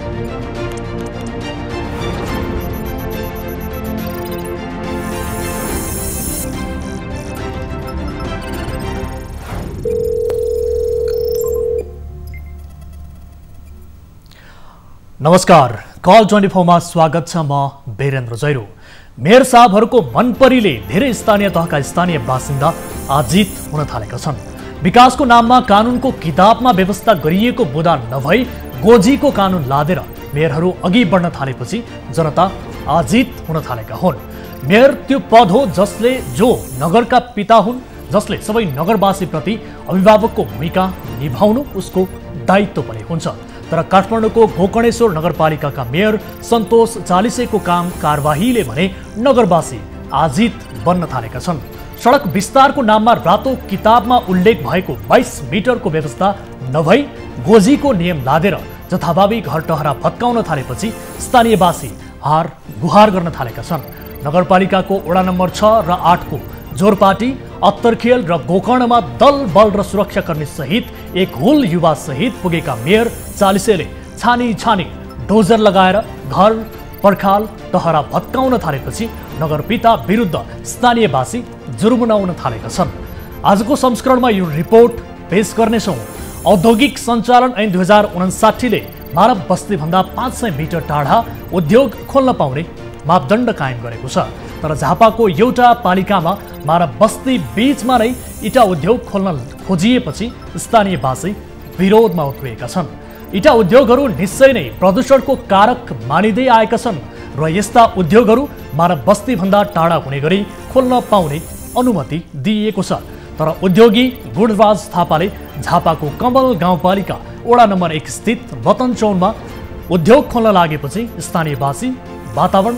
नमस्कार, कल 24 मा स्वागत छ। म वीरेन्द्र जैरो। मेयर साहबहरूको मनपरीले धेरै स्थानीय तहका स्थानीय बासिन्दा आजित हुन थालेका छन्। विकासको नाममा कानुनको किताबमा व्यवस्था गरिएको बुदा नभई गोजीको कानुन लादेर मेयरहरू अघि बढ्न थालेपछि जनता आजित हुन थालेका हुन्। मेयर त्यो पद हो जो नगरका पिता हुन्, जसले सबै नगरवासीप्रति अभिभावकको भूमिका निभाउनु उसको दायित्व पनि हुन्छ। तर काठमाडौँको गोकर्णेश्वर नगरपालिकाका मेयर सन्तोष चालिसेको काम कारबाहीले भने नगरवासी आजित बन्न थालेका छन्। सडक विस्तारको नाममा रातो किताबमा उल्लेख भएको 22 मिटरको व्यवस्था नभई गोजीको नियम लादेर जथाभावी घर टहरा भत्काउन थालेपछि स्थानीयवासी हार गुहार गर्न थालेका छन्। नगरपालिकाको वडा नम्बर 6 र 8 को जोरपाटी, अत्तरखेल र गोकर्णमा दल बल र सुरक्षाकर्मी सहित एक हुल युवा सहित पुगेका मेयर चालिसेले छानी डोजर लगाएर घर पर्खाल टहरा भत्काउन थालेपछि नगरपिता विरुद्ध स्थानीयवासी जुर्मुनाउन थालेका छन्। आजको संस्करणमा यो रिपोर्ट पेश गर्नेछौँ। औद्योगिक सञ्चालन ऐन 2059ले मानव बस्तीभन्दा 500 मिटर टाढा उद्योग खोल्न पाउने मापदण्ड कायम गरेको छ। तर झापाको एउटा पालिकामा मानव बस्ती बीचमा नै इटा उद्योग खोल्न खोजिएपछि स्थानीयवासी विरोधमा उत्रिएका छन्। इटा उद्योगहरू निश्चय नै प्रदूषणको कारक मानिँदै आएका छन् र यस्ता उद्योगहरू मानव बस्तीभन्दा टाढा हुने गरी खोल्न पाउने अनुमति दिइएको छ। तर उद्योगी गुणराज थापाले झापाको कमल गाउँपालिका वडा नम्बर 1 स्थित रतनचौनमा उद्योग खोल्न लागेपछि स्थानीयवासी वातावरण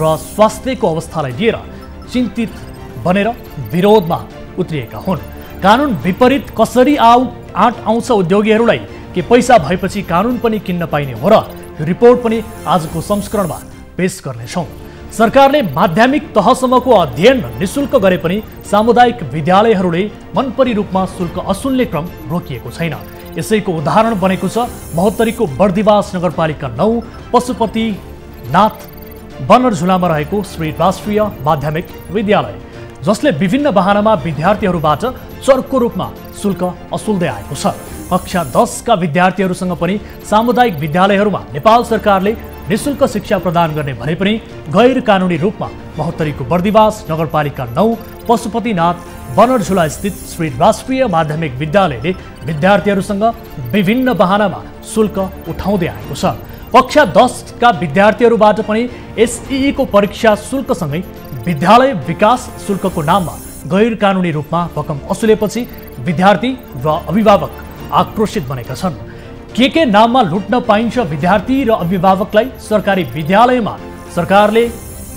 र स्वास्थ्यको अवस्थालाई लिएर चिन्तित बनेर विरोधमा उत्रिएका हुन्। कानुन विपरीत कसरी आउँछ उद्योगीहरूलाई के पैसा भएपछि कानुन पनि किन्न पाइने हो र? यो रिपोर्ट पनि आजको संस्करणमा पेश गर्नेछौँ। सरकारले माध्यमिक तहसम्मको अध्ययन निशुल्क गरे पनि सामुदायिक विद्यालयहरूले मनपरी रूपमा शुल्क असुल्ने क्रम रोकिएको छैन। यसैको उदाहरण बनेको छ महोत्तरीको बर्दिवास नगरपालिका 9 पशुपतिनाथ बनरझुलामा रहेको श्री राष्ट्रिय माध्यमिक विद्यालय, जसले विभिन्न बहानामा विद्यार्थीहरूबाट चर्को रूपमा शुल्क असुल्दै आएको छ। कक्षा 10 का विद्यार्थीहरूसँग पनि सामुदायिक विद्यालयहरूमा नेपाल सरकारले निशुल्क शिक्षा प्रदान गर्ने भने पनि गैर कानुनी रूपमा महोत्तरीको बर्दिवास नगरपालिका 9 पशुपतिनाथ बनरझुला स्थित श्री राष्ट्रिय माध्यमिक विद्यालयले विद्यार्थीहरूसँग विभिन्न बहानामा शुल्क उठाउँदै आएको छ। कक्षा 10 का विद्यार्थीहरूबाट पनि एसईई को परीक्षा शुल्कसँगै विद्यालय विकास शुल्कको नाममा गैर कानुनी रूपमा रकम असुलेपछि विद्यार्थी र अभिभावक आक्रोशित बनेका छन्। के नाममा लुट्न पाइन्छ विद्यार्थी र अभिभावकलाई सरकारी विद्यालयमा सरकारले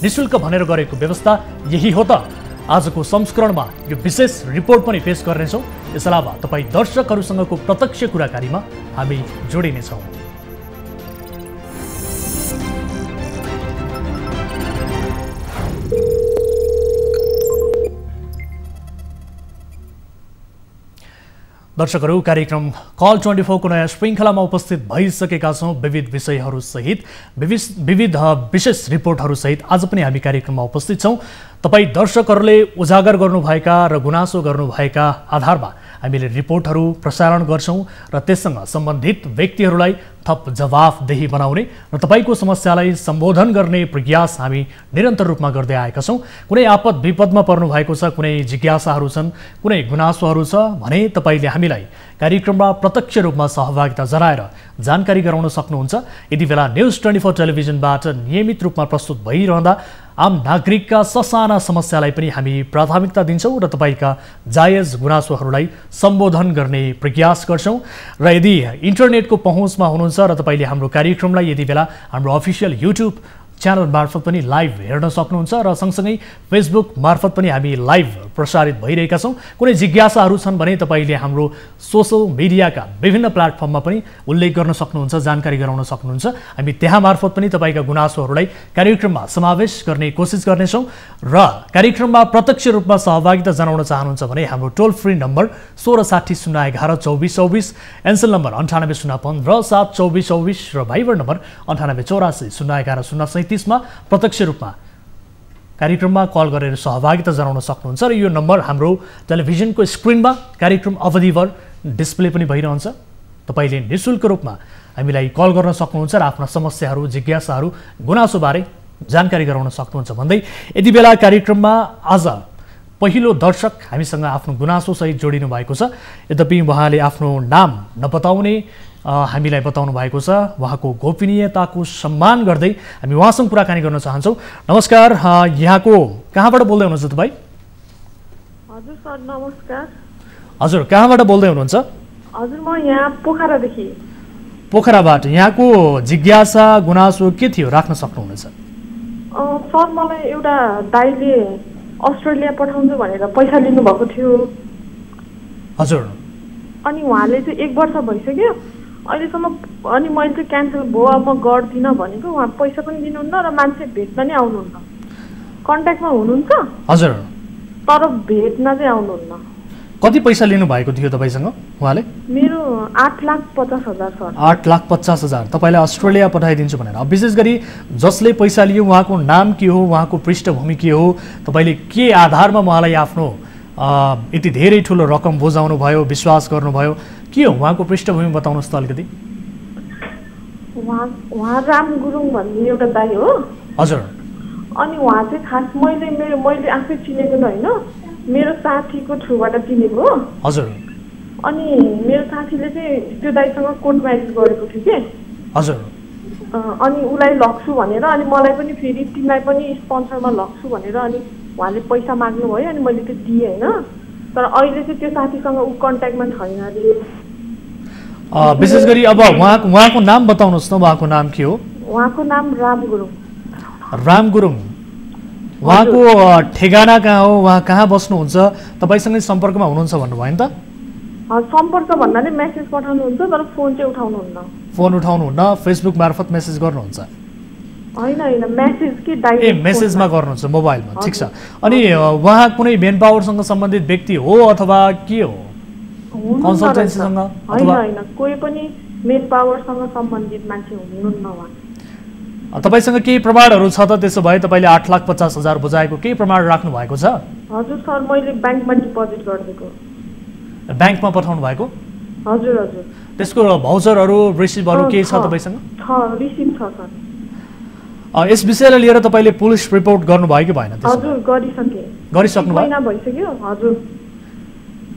निशुल्क भनेर गरेको व्यवस्था यही हो त? आजको संस्करणमा यो विशेष रिपोर्ट पनि पेश गर्नेछौँ। यस अलावा तपाईँ दर्शकहरूसँगको प्रत्यक्ष कुराकानीमा हामी जोडिनेछौँ। दर्शकहरू, कार्यक्रम कल 24 को नयाँ श्रृङ्खलामा उपस्थित भइसकेका छौँ। विविध विषयहरू सहित विविध विशेष रिपोर्टहरू सहित आज पनि हामी कार्यक्रममा उपस्थित छौँ। तपाईँ दर्शकहरूले उजागर गर्नुभएका र गुनासो गर्नुभएका आधारमा हामीले रिपोर्टहरू प्रसारण गर्छौँ र त्यससँग सम्बन्धित व्यक्तिहरूलाई थप जवाफदेही बनाउने र तपाईँको समस्यालाई सम्बोधन गर्ने प्रयास हामी निरन्तर रूपमा गर्दै आएका छौँ। कुनै आपद विपदमा पर्नु भएको छ, कुनै जिज्ञासाहरू छन्, कुनै गुनासोहरू छ भने तपाईँले हामीलाई कार्यक्रममा प्रत्यक्ष रूपमा सहभागिता जनाएर जानकारी गराउन सक्नुहुन्छ। यति बेला न्युज 24 टेलिभिजनबाट नियमित रूपमा प्रस्तुत भइरहँदा आम नागरिकका ससाना समस्यालाई पनि हामी प्राथमिकता दिन्छौँ र तपाईँका जायज गुनासोहरूलाई सम्बोधन गर्ने प्रयास गर्छौँ। र यदि इन्टरनेटको पहुँचमा हुनुहुन्छ र तपाईँले हाम्रो कार्यक्रमलाई यति बेला हाम्रो अफिसियल युट्युब च्यानल मार्फत पनि लाइभ हेर्न सक्नुहुन्छ र सँगसँगै फेसबुक मार्फत पनि हामी लाइभ प्रसारित भइरहेका छौँ। कुनै जिज्ञासाहरू छन् भने तपाईँले हाम्रो सोसल मिडियाका विभिन्न प्लेटफर्ममा पनि उल्लेख गर्न सक्नुहुन्छ, जानकारी गराउन सक्नुहुन्छ। हामी त्यहाँ मार्फत पनि तपाईँका गुनासोहरूलाई कार्यक्रममा समावेश गर्ने कोसिस गर्नेछौँ र कार्यक्रममा प्रत्यक्ष रूपमा सहभागिता जनाउन चाहनुहुन्छ भने हाम्रो टोल फ्री नम्बर 1660 011 2424, एनसेल नम्बर 98 015 72424 र भाइबर नम्बर 9884 011 037 मा प्रत्यक्ष रूपमा कार्यक्रममा कल गरेर सहभागिता जनाउन सक्नुहुन्छ र यो नम्बर हाम्रो टेलिभिजनको स्क्रिनमा कार्यक्रम अवधिभर डिस्प्ले पनि भइरहन्छ। तपाईँले निःशुल्क रूपमा हामीलाई कल गर्न सक्नुहुन्छ र आफ्ना समस्याहरू, जिज्ञासाहरू, गुनासोबारे जानकारी गराउन सक्नुहुन्छ भन्दै यति बेला कार्यक्रममा आज पहिलो दर्शक हामीसँग आफ्नो गुनासोसहित जोडिनु भएको छ। यद्यपि उहाँले आफ्नो नाम नबताउने हामीलाई बताउनु भएको छ। उहाँको गोपनीयताको सम्मान गर्दै हामी उहाँसँग कुराकानी गर्न चाहन्छौँ। नमस्कार, यहाँको कहाँबाट बोल्दै हुनुहुन्छ तपाईँ? हजुर सर नमस्कार। हजुर कहाँबाट बोल्दै हुनुहुन्छ? हजुर म यहाँ पोखरादेखि। पोखराबाट। यहाँको जिज्ञासा गुनासो के थियो, राख्न सक्नुहुनेछ? सर मलाई एउटा दाइले अस्ट्रेलिया पठाउँछु भनेर पैसा लिनुभएको थियो। हजुर। अनि उहाँले चाहिँ 1 वर्ष भइसक्यो अहिलेसम्म, अनि मैले चाहिँ क्यान्सल भयो, म गर्दिनँ भनेको। उहाँ पैसा पनि दिनुहुन्न र मान्छे भेट्न नै आउनुहुन्न। कन्ट्याक्टमा हुनुहुन्छ हजुर, तर भेट्न चाहिँ आउनुहुन्न। कति पैसा लिनुभएको थियो तपाईँसँग उहाँले? मेरो 8,50,000 सर। 8,50,000 तपाईँलाई अस्ट्रेलिया पठाइदिन्छु भनेर। अब विशेष गरी जसले पैसा लियो उहाँको नाम के हो, उहाँको पृष्ठभूमि के हो, तपाईँले के आधारमा उहाँलाई आफ्नो यति धेरै ठुलो रकम बुझाउनु भयो, विश्वास गर्नुभयो, के हो उहाँको पृष्ठभूमि बताउनुहोस् त अलिकति। उहाँ राम गुरुङ भन्ने एउटा दाइ हो। हजुर। अनि उहाँ चाहिँ खास मैले आफै चिनेको त होइन, मेरो साथीको थ्रुबाट चिनेको हो। हजुर। अनि मेरो साथीले चाहिँ त्यो दाइसँग कोर्ट म्यारेज गरेको थियो कि। हजुर। अनि उसलाई लग्छु भनेर, अनि मलाई पनि फेरि तिमीलाई पनि स्पोन्सरमा लग्छु भनेर अनि उहाँले पैसा माग्नुभयो। अनि मैले त्यो दिएँ होइन, तर अहिले चाहिँ त्यो साथीसँग ऊ कन्ट्याक्टमा छैन अरे। विशेष गरी अब उहाँको नाम बताउनुहोस् न, उहाँको नाम के हो? उहाँको नाम राम गुरुङ। राम गुरुङ। उहाँको ठेगाना कहाँ हो, उहाँ कहाँ बस्नुहुन्छ, तपाईँसँगै सम्पर्कमा हुनुहुन्छ भन्नुभयो नि त? सम्पर्क भन्नाले मेसेज पठाउनुहुन्छ, तर फोन चाहिँ उठाउनुहुन्न। फोन उठाउनुहुन्न, फेसबुक मार्फत मेसेज गर्नुहुन्छ? होइन मेसेज कि डाइरेक्ट मेसेजमा गर्नुहुन्छ मोबाइलमा। ठिक छ। अनि उहाँ कुनै मेन पावरसँग सम्बन्धित व्यक्ति हो अथवा के हो? कन्सल्टेन्सीसँग? होइन, कोही पनि मेन पावरसँग सम्बन्धित मान्छे हुनुहुन्न उहाँ। तपाईँसँग केही प्रमाणहरू छ त? त्यसो भए तपाईँले 8,50,000 बुझाएको केही प्रमाण राख्नु भएको छ? हजुर सर, मैले ब्याङ्कमा डिपोजिट गरिदिएको। ब्याङ्कमा पठाउनु भएको? हजुर हजुर। त्यसको भाउचरहरू, रिसिभहरू केही छ तपाईँसँग? छ, रिसिभ छ सर। यस विषयलाई लिएर तपाईँले पुलिस रिपोर्ट गर्नुभयो कि भएन? हजुर गरिसके। गरिसक्नु भयो? 1 महिना भइसक्यो। हजुर।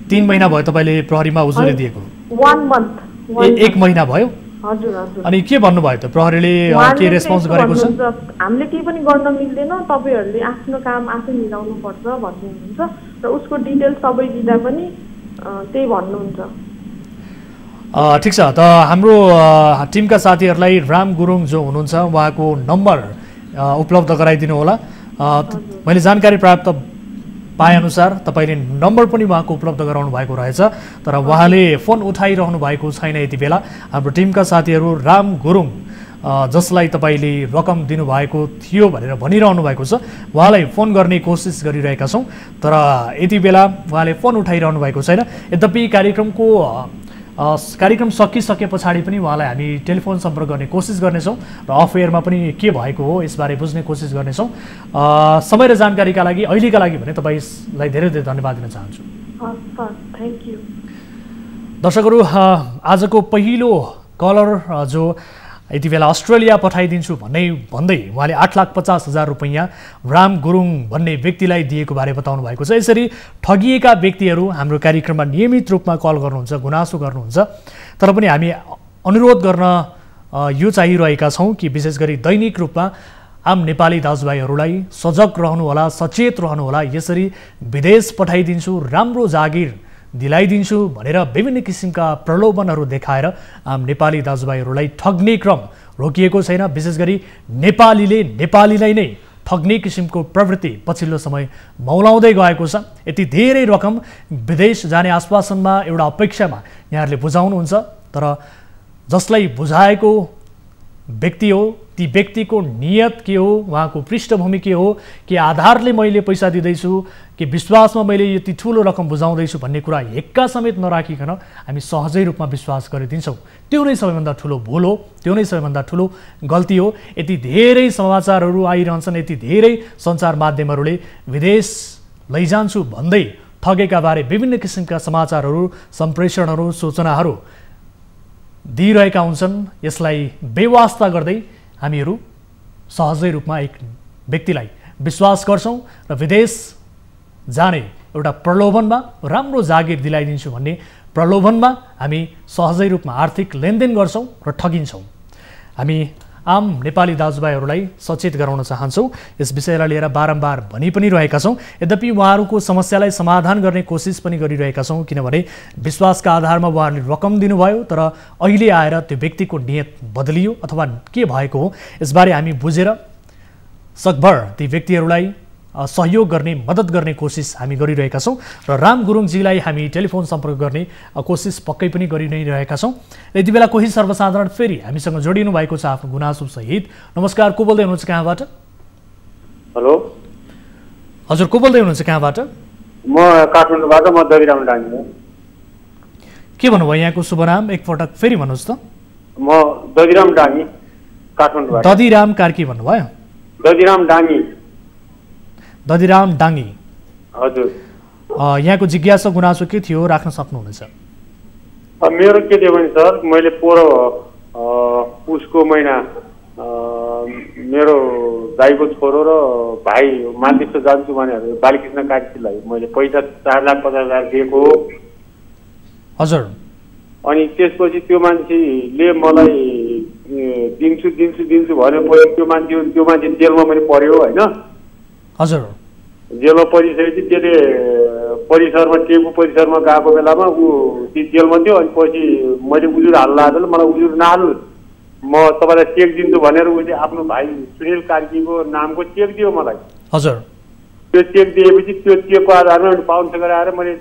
3 महिना भयो तपाईँले प्रहरीमा उजुरी दिएको? 1 मन्थ। 1 महिना भयो? हजुर हजुर। अनि के भन्नुभयो त प्रहरीले? के रेस्पोन्स गरेको छ? हामीले केही पनि गर्न मिल्दैन, तपाईँहरूले आफ्नो काम आफै मिलाउनु पर्छ भन्नुहुन्छ र उसको डिटेल्स सबै दिँदा पनि त्यही भन्नुहुन्छ। ठिक छ। त हाम्रो टिमका साथीहरूलाई राम गुरुङ जो हुनुहुन्छ उहाँको नम्बर उपलब्ध गराइदिनु होला। मैले जानकारी प्राप्त पाएअनुसार तपाईँले नम्बर पनि उहाँको उपलब्ध गराउनु भएको रहेछ, तर उहाँले फोन उठाइरहनु भएको छैन यति बेला। हाम्रो टिमका साथीहरू राम गुरुङ जसलाई तपाईँले रकम दिनुभएको थियो भनेर भनिरहनु भएको छ, उहाँलाई फोन गर्ने कोसिस गरिरहेका छौँ, तर यति बेला उहाँले फोन उठाइरहनु भएको छैन। यद्यपि कार्यक्रम सकिसके पछाडि पनि उहाँलाई हामी टेलिफोन सम्पर्क गर्ने कोसिस गर्नेछौँ र अफ एयरमा पनि के भएको हो यसबारे बुझ्ने कोसिस गर्नेछौँ। समय र जानकारीका लागि अहिलेका लागि भने तपाईँलाई धेरै धेरै धन्यवाद दिन चाहन्छु। Thank you. दर्शकहरू, आजको पहिलो कलर जो यति बेला अस्ट्रेलिया पठाइदिन्छु भन्दै उहाँले 8,50,000 रुपैयाँ राम गुरुङ भन्ने व्यक्तिलाई दिएको बारे बताउनु भएको छ। यसरी ठगिएका व्यक्तिहरू हाम्रो कार्यक्रममा नियमित रूपमा कल गर्नुहुन्छ, गुनासो गर्नुहुन्छ, तर पनि हामी अनुरोध गर्न यो चाहिरहेका छौँ कि विशेष गरी दैनिक रूपमा आम नेपाली दाजुभाइहरूलाई सजग रहनुहोला, सचेत रहनुहोला। यसरी विदेश पठाइदिन्छु, राम्रो जागिर दिलाइदिन्छु भनेर विभिन्न किसिमका प्रलोभनहरू देखाएर आम नेपाली दाजुभाइहरूलाई ठग्ने क्रम रोकिएको छैन। विशेष गरी नेपालीले नेपालीलाई नै ठग्ने किसिमको प्रवृत्ति पछिल्लो समय मौलाउँदै गएको छ। यति धेरै रकम विदेश जाने आश्वासनमा एउटा अपेक्षामा यहाँहरूले बुझाउनुहुन्छ, तर जसलाई बुझाएको व्यक्ति हो ती व्यक्तिको नियत के हो, उहाँको पृष्ठभूमि के हो, के आधारले मैले पैसा दिँदैछु, के विश्वासमा मैले यति ठुलो रकम बुझाउँदैछु भन्ने कुरा हेक्का समेत नराखिकन हामी सहजै रूपमा विश्वास गरिदिन्छौँ। त्यो नै सबैभन्दा ठुलो भुल हो, त्यो नै सबैभन्दा ठुलो गल्ती हो। यति धेरै समाचारहरू आइरहन्छन्, यति धेरै सञ्चार माध्यमहरूले विदेश लैजान्छु भन्दै ठगेका बारे विभिन्न किसिमका समाचारहरू, सम्प्रेषणहरू, सूचनाहरू दिइरहेका हुन्छन्। यसलाई बेवास्ता गर्दै हामीहरू सहजै रूपमा एक व्यक्तिलाई विश्वास गर्छौँ र विदेश जाने एउटा प्रलोभनमा राम्रो जागिर दिलाइदिन्छु भन्ने प्रलोभनमा हामी सहजै रूपमा आर्थिक लेनदेन गर्छौँ र ठगिन्छौँ। हामी आम नेपाली दाजुभाइहरूलाई सचेत गराउन चाहन्छौँ। यस विषयलाई लिएर बारम्बार भनि पनि रहेका छौँ। यद्यपि उहाँहरूको समस्यालाई समाधान गर्ने कोसिस पनि गरिरहेका छौँ, किनभने विश्वासका आधारमा उहाँहरूले रकम दिनुभयो तर अहिले आएर त्यो व्यक्तिको नियत बदलियो अथवा के भएको हो यसबारे हामी बुझेर सकभर ती व्यक्तिहरूलाई सहयोग गर्ने, मद्दत गर्ने कोसिस हामी गरिरहेका छौँ र राम गुरुङजीलाई हामी टेलिफोन सम्पर्क गर्ने कोसिस पक्कै पनि गरि नै रहेका छौँ। यति बेला कोही सर्वसाधारण फेरि हामीसँग जोडिनु भएको छ आफ्नो गुनासो सहित। नमस्कार, को बोल्दै हुनुहुन्छ, कहाँबाट? हेलो हजुर, को बोल्दै हुनुहुन्छ, कहाँबाट? म काठमाडौँबाट, म दधिराम डाङ्गी हो। के भन्नुभयो यहाँको शुभ नाम? एकपटक फेरि भन्नुहोस् त। म दधिराम डाङ्गी, काठमाडौँबाट। दधिराम कार्की भन्नुभयो? दधिराम डाङ्गी। दधिराम डाङ्गी, हजुर। यहाँको जिज्ञासा गुनासो के थियो, राख्न सक्नुहुनेछ। मेरो के थियो भने सर, मैले पोहोर पुसको महिना मेरो दाइको छोरो र भाइ मालदिप्स जान्छु भनेर बालकृष्ण कार्कीलाई मैले पैसा 4,50,000 दिएको। हजुर। अनि त्यसपछि त्यो मान्छेले मलाई दिन्छु दिन्छु दिन्छु भनेपछि त्यो मान्छे जेलमा पनि पर्यो होइन। हजुर। जेलमा परिसकेपछि त्यसले परिसरमा, टेपु परिसरमा गएको बेलामा ऊ ती जेलमा थियो। अनि पछि मैले उजुर हाल्न आएको, मलाई उजुर नहाल्नु, म तपाईँलाई चेक दिन्छु भनेर उसले आफ्नो भाइ सुनिल कार्कीको नामको चेक दियो मलाई। हजुर। त्यो चेक दिएपछि त्यो चेकको आधारमा बााउन्स गराएर मैले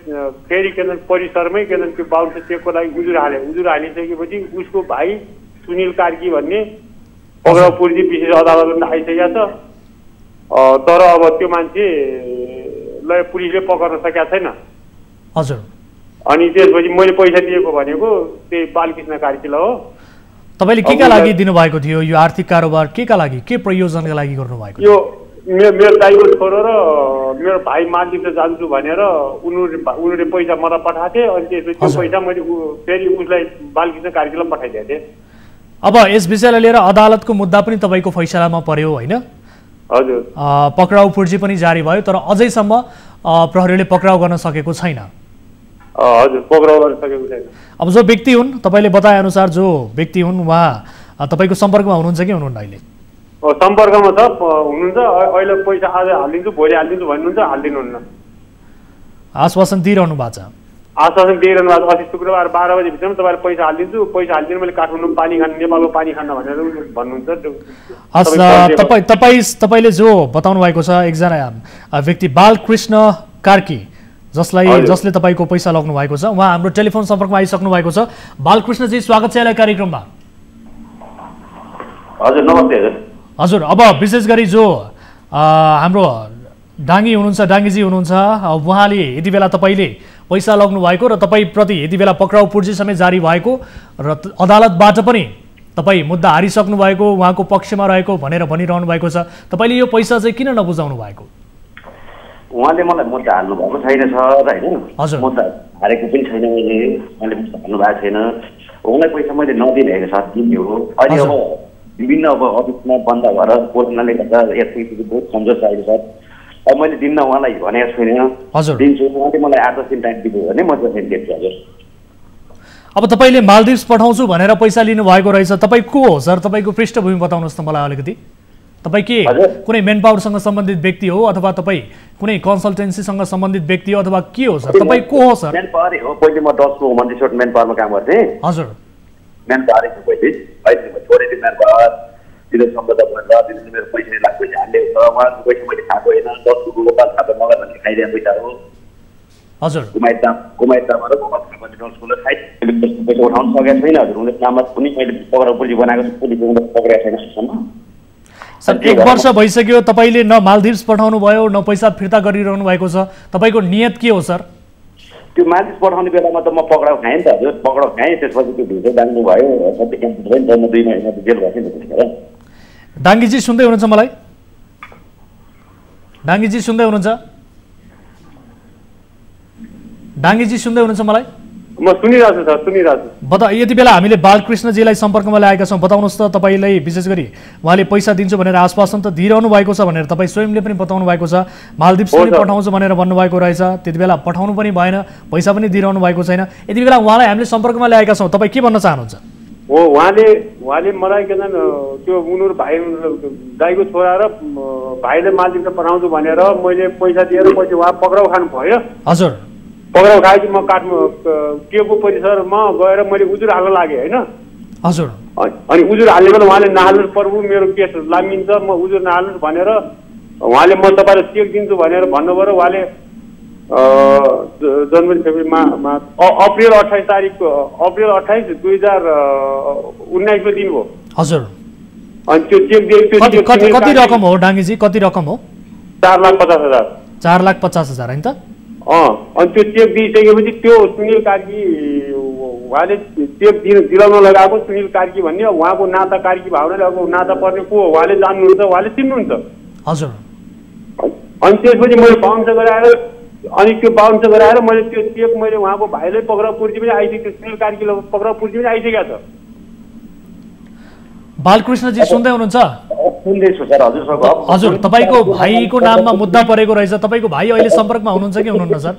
फेरि परिसरमै त्यो बााउन्स चेकको लागि उजुर हालेँ। उजुर हालिसकेपछि उसको भाइ सुनिल कार्की भन्ने पक्राउ पूर्ति विशेष अदालतमा आइसकेको छ। तर अब त्यो मान्छेलाई पुलिसले पक्र्न सकेका छैन। हजुर। अनि त्यसपछि मैले पैसा दिएको भनेको त्यही बालकृष्ण कार्कीलाई हो। तपाईँले के का लागि दिनुभएको थियो यो आर्थिक कारोबार? के का लागि, के प्रयोजनका लागि गर्नुभएको? यो मेरो दाइको छोरो र मेरो भाइ मालदिप्स जान्छु भनेर उनीहरूले पैसा मलाई पठाएको थिएँ। अनि त्यसपछि त्यो पैसा मैले फेरि उसलाई बालकृष्ण कार्कीलाई पठाइदिएको थिएँ। अब यस विषयलाई लिएर अदालतको मुद्दा पनि तपाईँको फैसलामा पर्यो होइन? हजुर। पक्राउ पूर्जी पनि जारी भयो तर अझैसम्म प्रहरीले पक्राउ गर्न सकेको छैन। हजुर, पक्राउ गर्न सकेको छैन। अब जो व्यक्ति हुन्, तपाईँले बताए अनुसार जो व्यक्ति हुन्, उहाँ तपाईँको सम्पर्कमा हुनुहुन्छ कि हुनुहुन्न अहिले? सम्पर्कमा छ, हुनुहुन्छ। अहिले पैसा आज हालिदिन्छु, भोलि हालिदिन्छु भन्नुहुन्छ, हालिदिनुहुन्न। आश्वासन दिइरहनु भएको छ? आश्वासन दिइरहनु भएको छ। अस्ति शुक्रबार 12 बजीभित्रमा तपाईँले पैसा हालिदिन्छु, पैसा हालिदिनु, मैले काठमाडौँ पानी खान, नेपालको पानी खान भनेर भन्नुहुन्छ। तपाईँले जो बताउनु भएको छ एकजना व्यक्ति बालकृष्ण कार्की जसले तपाईँको पैसा लग्नु भएको छ, उहाँ हाम्रो टेलिफोन सम्पर्कमा आइसक्नु भएको छ। बालकृष्णजी, स्वागत छ यहाँलाई कार्यक्रममा। हजुर, नमस्ते। हजुर, अब विशेष गरी जो हाम्रो डाङ्गीजी हुनुहुन्छ, उहाँले यति बेला तपाईँले पैसा लग्नु भएको र तपाईँप्रति यति बेला पक्राउ पूर्जी समेत जारी भएको र अदालतबाट पनि तपाईँ मुद्दा हारिसक्नु भएको, उहाँको पक्षमा रहेको भनेर भनिरहनु भएको छ। तपाईँले यो पैसा चाहिँ किन नबुझाउनु भएको? उहाँले मलाई मुद्दा हाल्नु भएको छैन सर होइन। हजुर। मुद्दा हारेको पनि छैन, मैले मुद्दा हाल्नु भएको छैन। उहाँलाई पैसा मैले नदिने सर, दिने हो। अहिले अब विभिन्न अफिसमा बन्द भएर कोरोनाले गर्दा यति बहुत कमजोर छ अहिले सर। अब मैले दिन्न उहाँलाई भनेको छुइनँ, दिन्छु। उहाँले मलाई 8-10 दिन टाइम दिनु भने म चाहिँ दिन्छु। हजुर। अब तपाईँले मालदिप्स पठाउँछु भनेर पैसा लिनु भएको रहेछ, तपाईँ को हो सर? तपाईँको पृष्ठभूमि बताउनुहोस् त मलाई अलिकति। तपाईँ के कुनै मेन पावरसँग सम्बन्धित व्यक्ति हो अथवा तपाईँ कुनै कन्सल्टेन्सीसँग सम्बन्धित व्यक्ति हो अथवा के हो सर? तपाईँ को हो सर? मेन पावर हो। पहिले म डल्सको मन्त्री मेन पावरमा काम गर्थेँ। हजुर, मेन पावर पहिले अहिले म छोडेँ मेन पावर। दिने सम्झौता गरेर दिने मेरो पैसा लाख पैसा हाल्ने छ। उहाँको पैसा मैले खाएको होइन। डल्सको गोपाल थापा मगर भन्ने खाइदिएको पैसा हो। हजुर, कुमाई तामा र गोपाल थापाले डल्सकोले पैसा उठाउन सकेको छैन हजुर। उनीहरूको नाममा कुनै मैले पक्राउ पुर्जी बनाएको छु, पुलिसले उनीहरू पक्रेको छैन अहिलेसम्म। सर 1 वर्ष भइसक्यो, तपाईँले न मालदिभ्स पठाउनु भयो न पैसा फिर्ता गरिरहनु भएको छ। तपाईँको नियत के हो सर? त्यो मालदिभ्स पठाउने बेलामा त म पक्राउ खाएँ नि त हजुर। पक्राउ खाएँ, त्यसपछि त्यो भिडियो दाङ्नु भयो। सबै क्यान्सल भयो नि त। म 2 महिना जेल बसेँ नि त्यतिखेर। डाङ्गीजी सुन्दै हुनुहुन्छ मलाई? डाङ्गीजी सुन्दै हुनुहुन्छ? डाङ्गीजी सुन्दै हुनुहुन्छ मलाई? म सुनिरहेको छु सर, सुनिरहेको छु। यति बेला हामीले बालकृष्णजीलाई सम्पर्कमा ल्याएका छौँ। बताउनुहोस् त, तपाईँलाई विशेष गरी उहाँले पैसा दिन्छु भनेर आश्वासन त दिइरहनु भएको छ भनेर तपाईँ स्वयंले पनि बताउनु भएको छ। मालदिभ्स पनि पठाउँछु भनेर भन्नुभएको रहेछ। त्यति बेला पठाउनु पनि भएन, पैसा पनि दिइरहनु भएको छैन। यति बेला उहाँलाई हामीले सम्पर्कमा ल्याएका छौँ। तपाईँ के भन्न चाहनुहुन्छ? हो, उहाँले मलाई के भन्छ त्यो उनीहरू भाइ दाइको छोरा र भाइले मालदिभ्स पठाउँछु भनेर मैले पैसा दिएर पछि उहाँ पक्राउ खानु भयो। हजुर, पक्राउ खाएपछि म टेको परिसरमा गएर मैले उजुर हाल्न लागेँ होइन। हजुर, अनि उजुर हाल्ने बेला उहाँले नहाल्नुहोस् प्रभु, मेरो केस लामिन्छ, म उजुर नहाल्नुहोस् भनेर उहाँले म तपाईँलाई चेक दिन्छु भनेर भन्नुभयो। उहाँले जनवरी फेब्रुअरीमा अप्रिल 28 तारिक अप्रिल 28 2019 दिनुभयो। हजुर, अनि त्यो चेक दिए कति रकम हो डाङ्गीजी? कति रकम हो? 4,50,000। 4,50,000 होइन त? अनि त्यो चेक दिइसकेपछि त्यो सुनिल कार्की उहाँले चेक दिलाउन लगाएको सुनिल कार्की भन्ने उहाँको नाता कार्की भावनाले अब नाता पर्ने को हो उहाँले जान्नुहुन्छ, उहाँले चिन्नुहुन्छ। हजुर, अनि त्यसपछि मैले बाउन्स गराएर अनि त्यो बाउन्स गराएर मैले त्यो चेक मैले उहाँको भाइलाई पक्राउ पुर्जी पनि आइसक्यो, सुनिल कार्कीलाई पक्राउ पुर्जी पनि आइसकेको छ। बालकृष्णजी सुन्दै हुनुहुन्छ? सुन्दैछु सर। हजुर, तपाईँको भाइको नाममा मुद्दा परेको रहेछ। तपाईँको भाइ अहिले सम्पर्कमा हुनुहुन्छ कि हुनुहुन्न सर?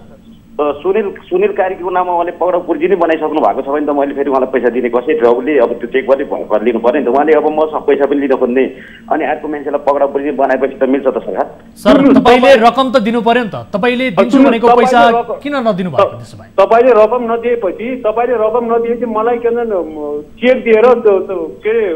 सुनिल कार्कीको नाममा उहाँले पक्राउ पुर्जी नै बनाइसक्नु भएको छ भने त मैले फेरि उहाँलाई पैसा दिने कसै उसले अब त्यो चेक पनि लिनु पर्यो नि त। उहाँले अब म पैसा पनि लिन खोज्ने अनि अर्को मान्छेलाई पक्राउ पुर्जी बनाएपछि त मिल्छ त सरकार? सर तपाईँले रकम त दिनु पर्यो नि त। तपाईँले दिन्छु भनेको पैसा किन नदिनु भएको त्यसो भए? तपाईँले रकम नदिएपछि मलाई के भन्छ चेक दिएर के अरे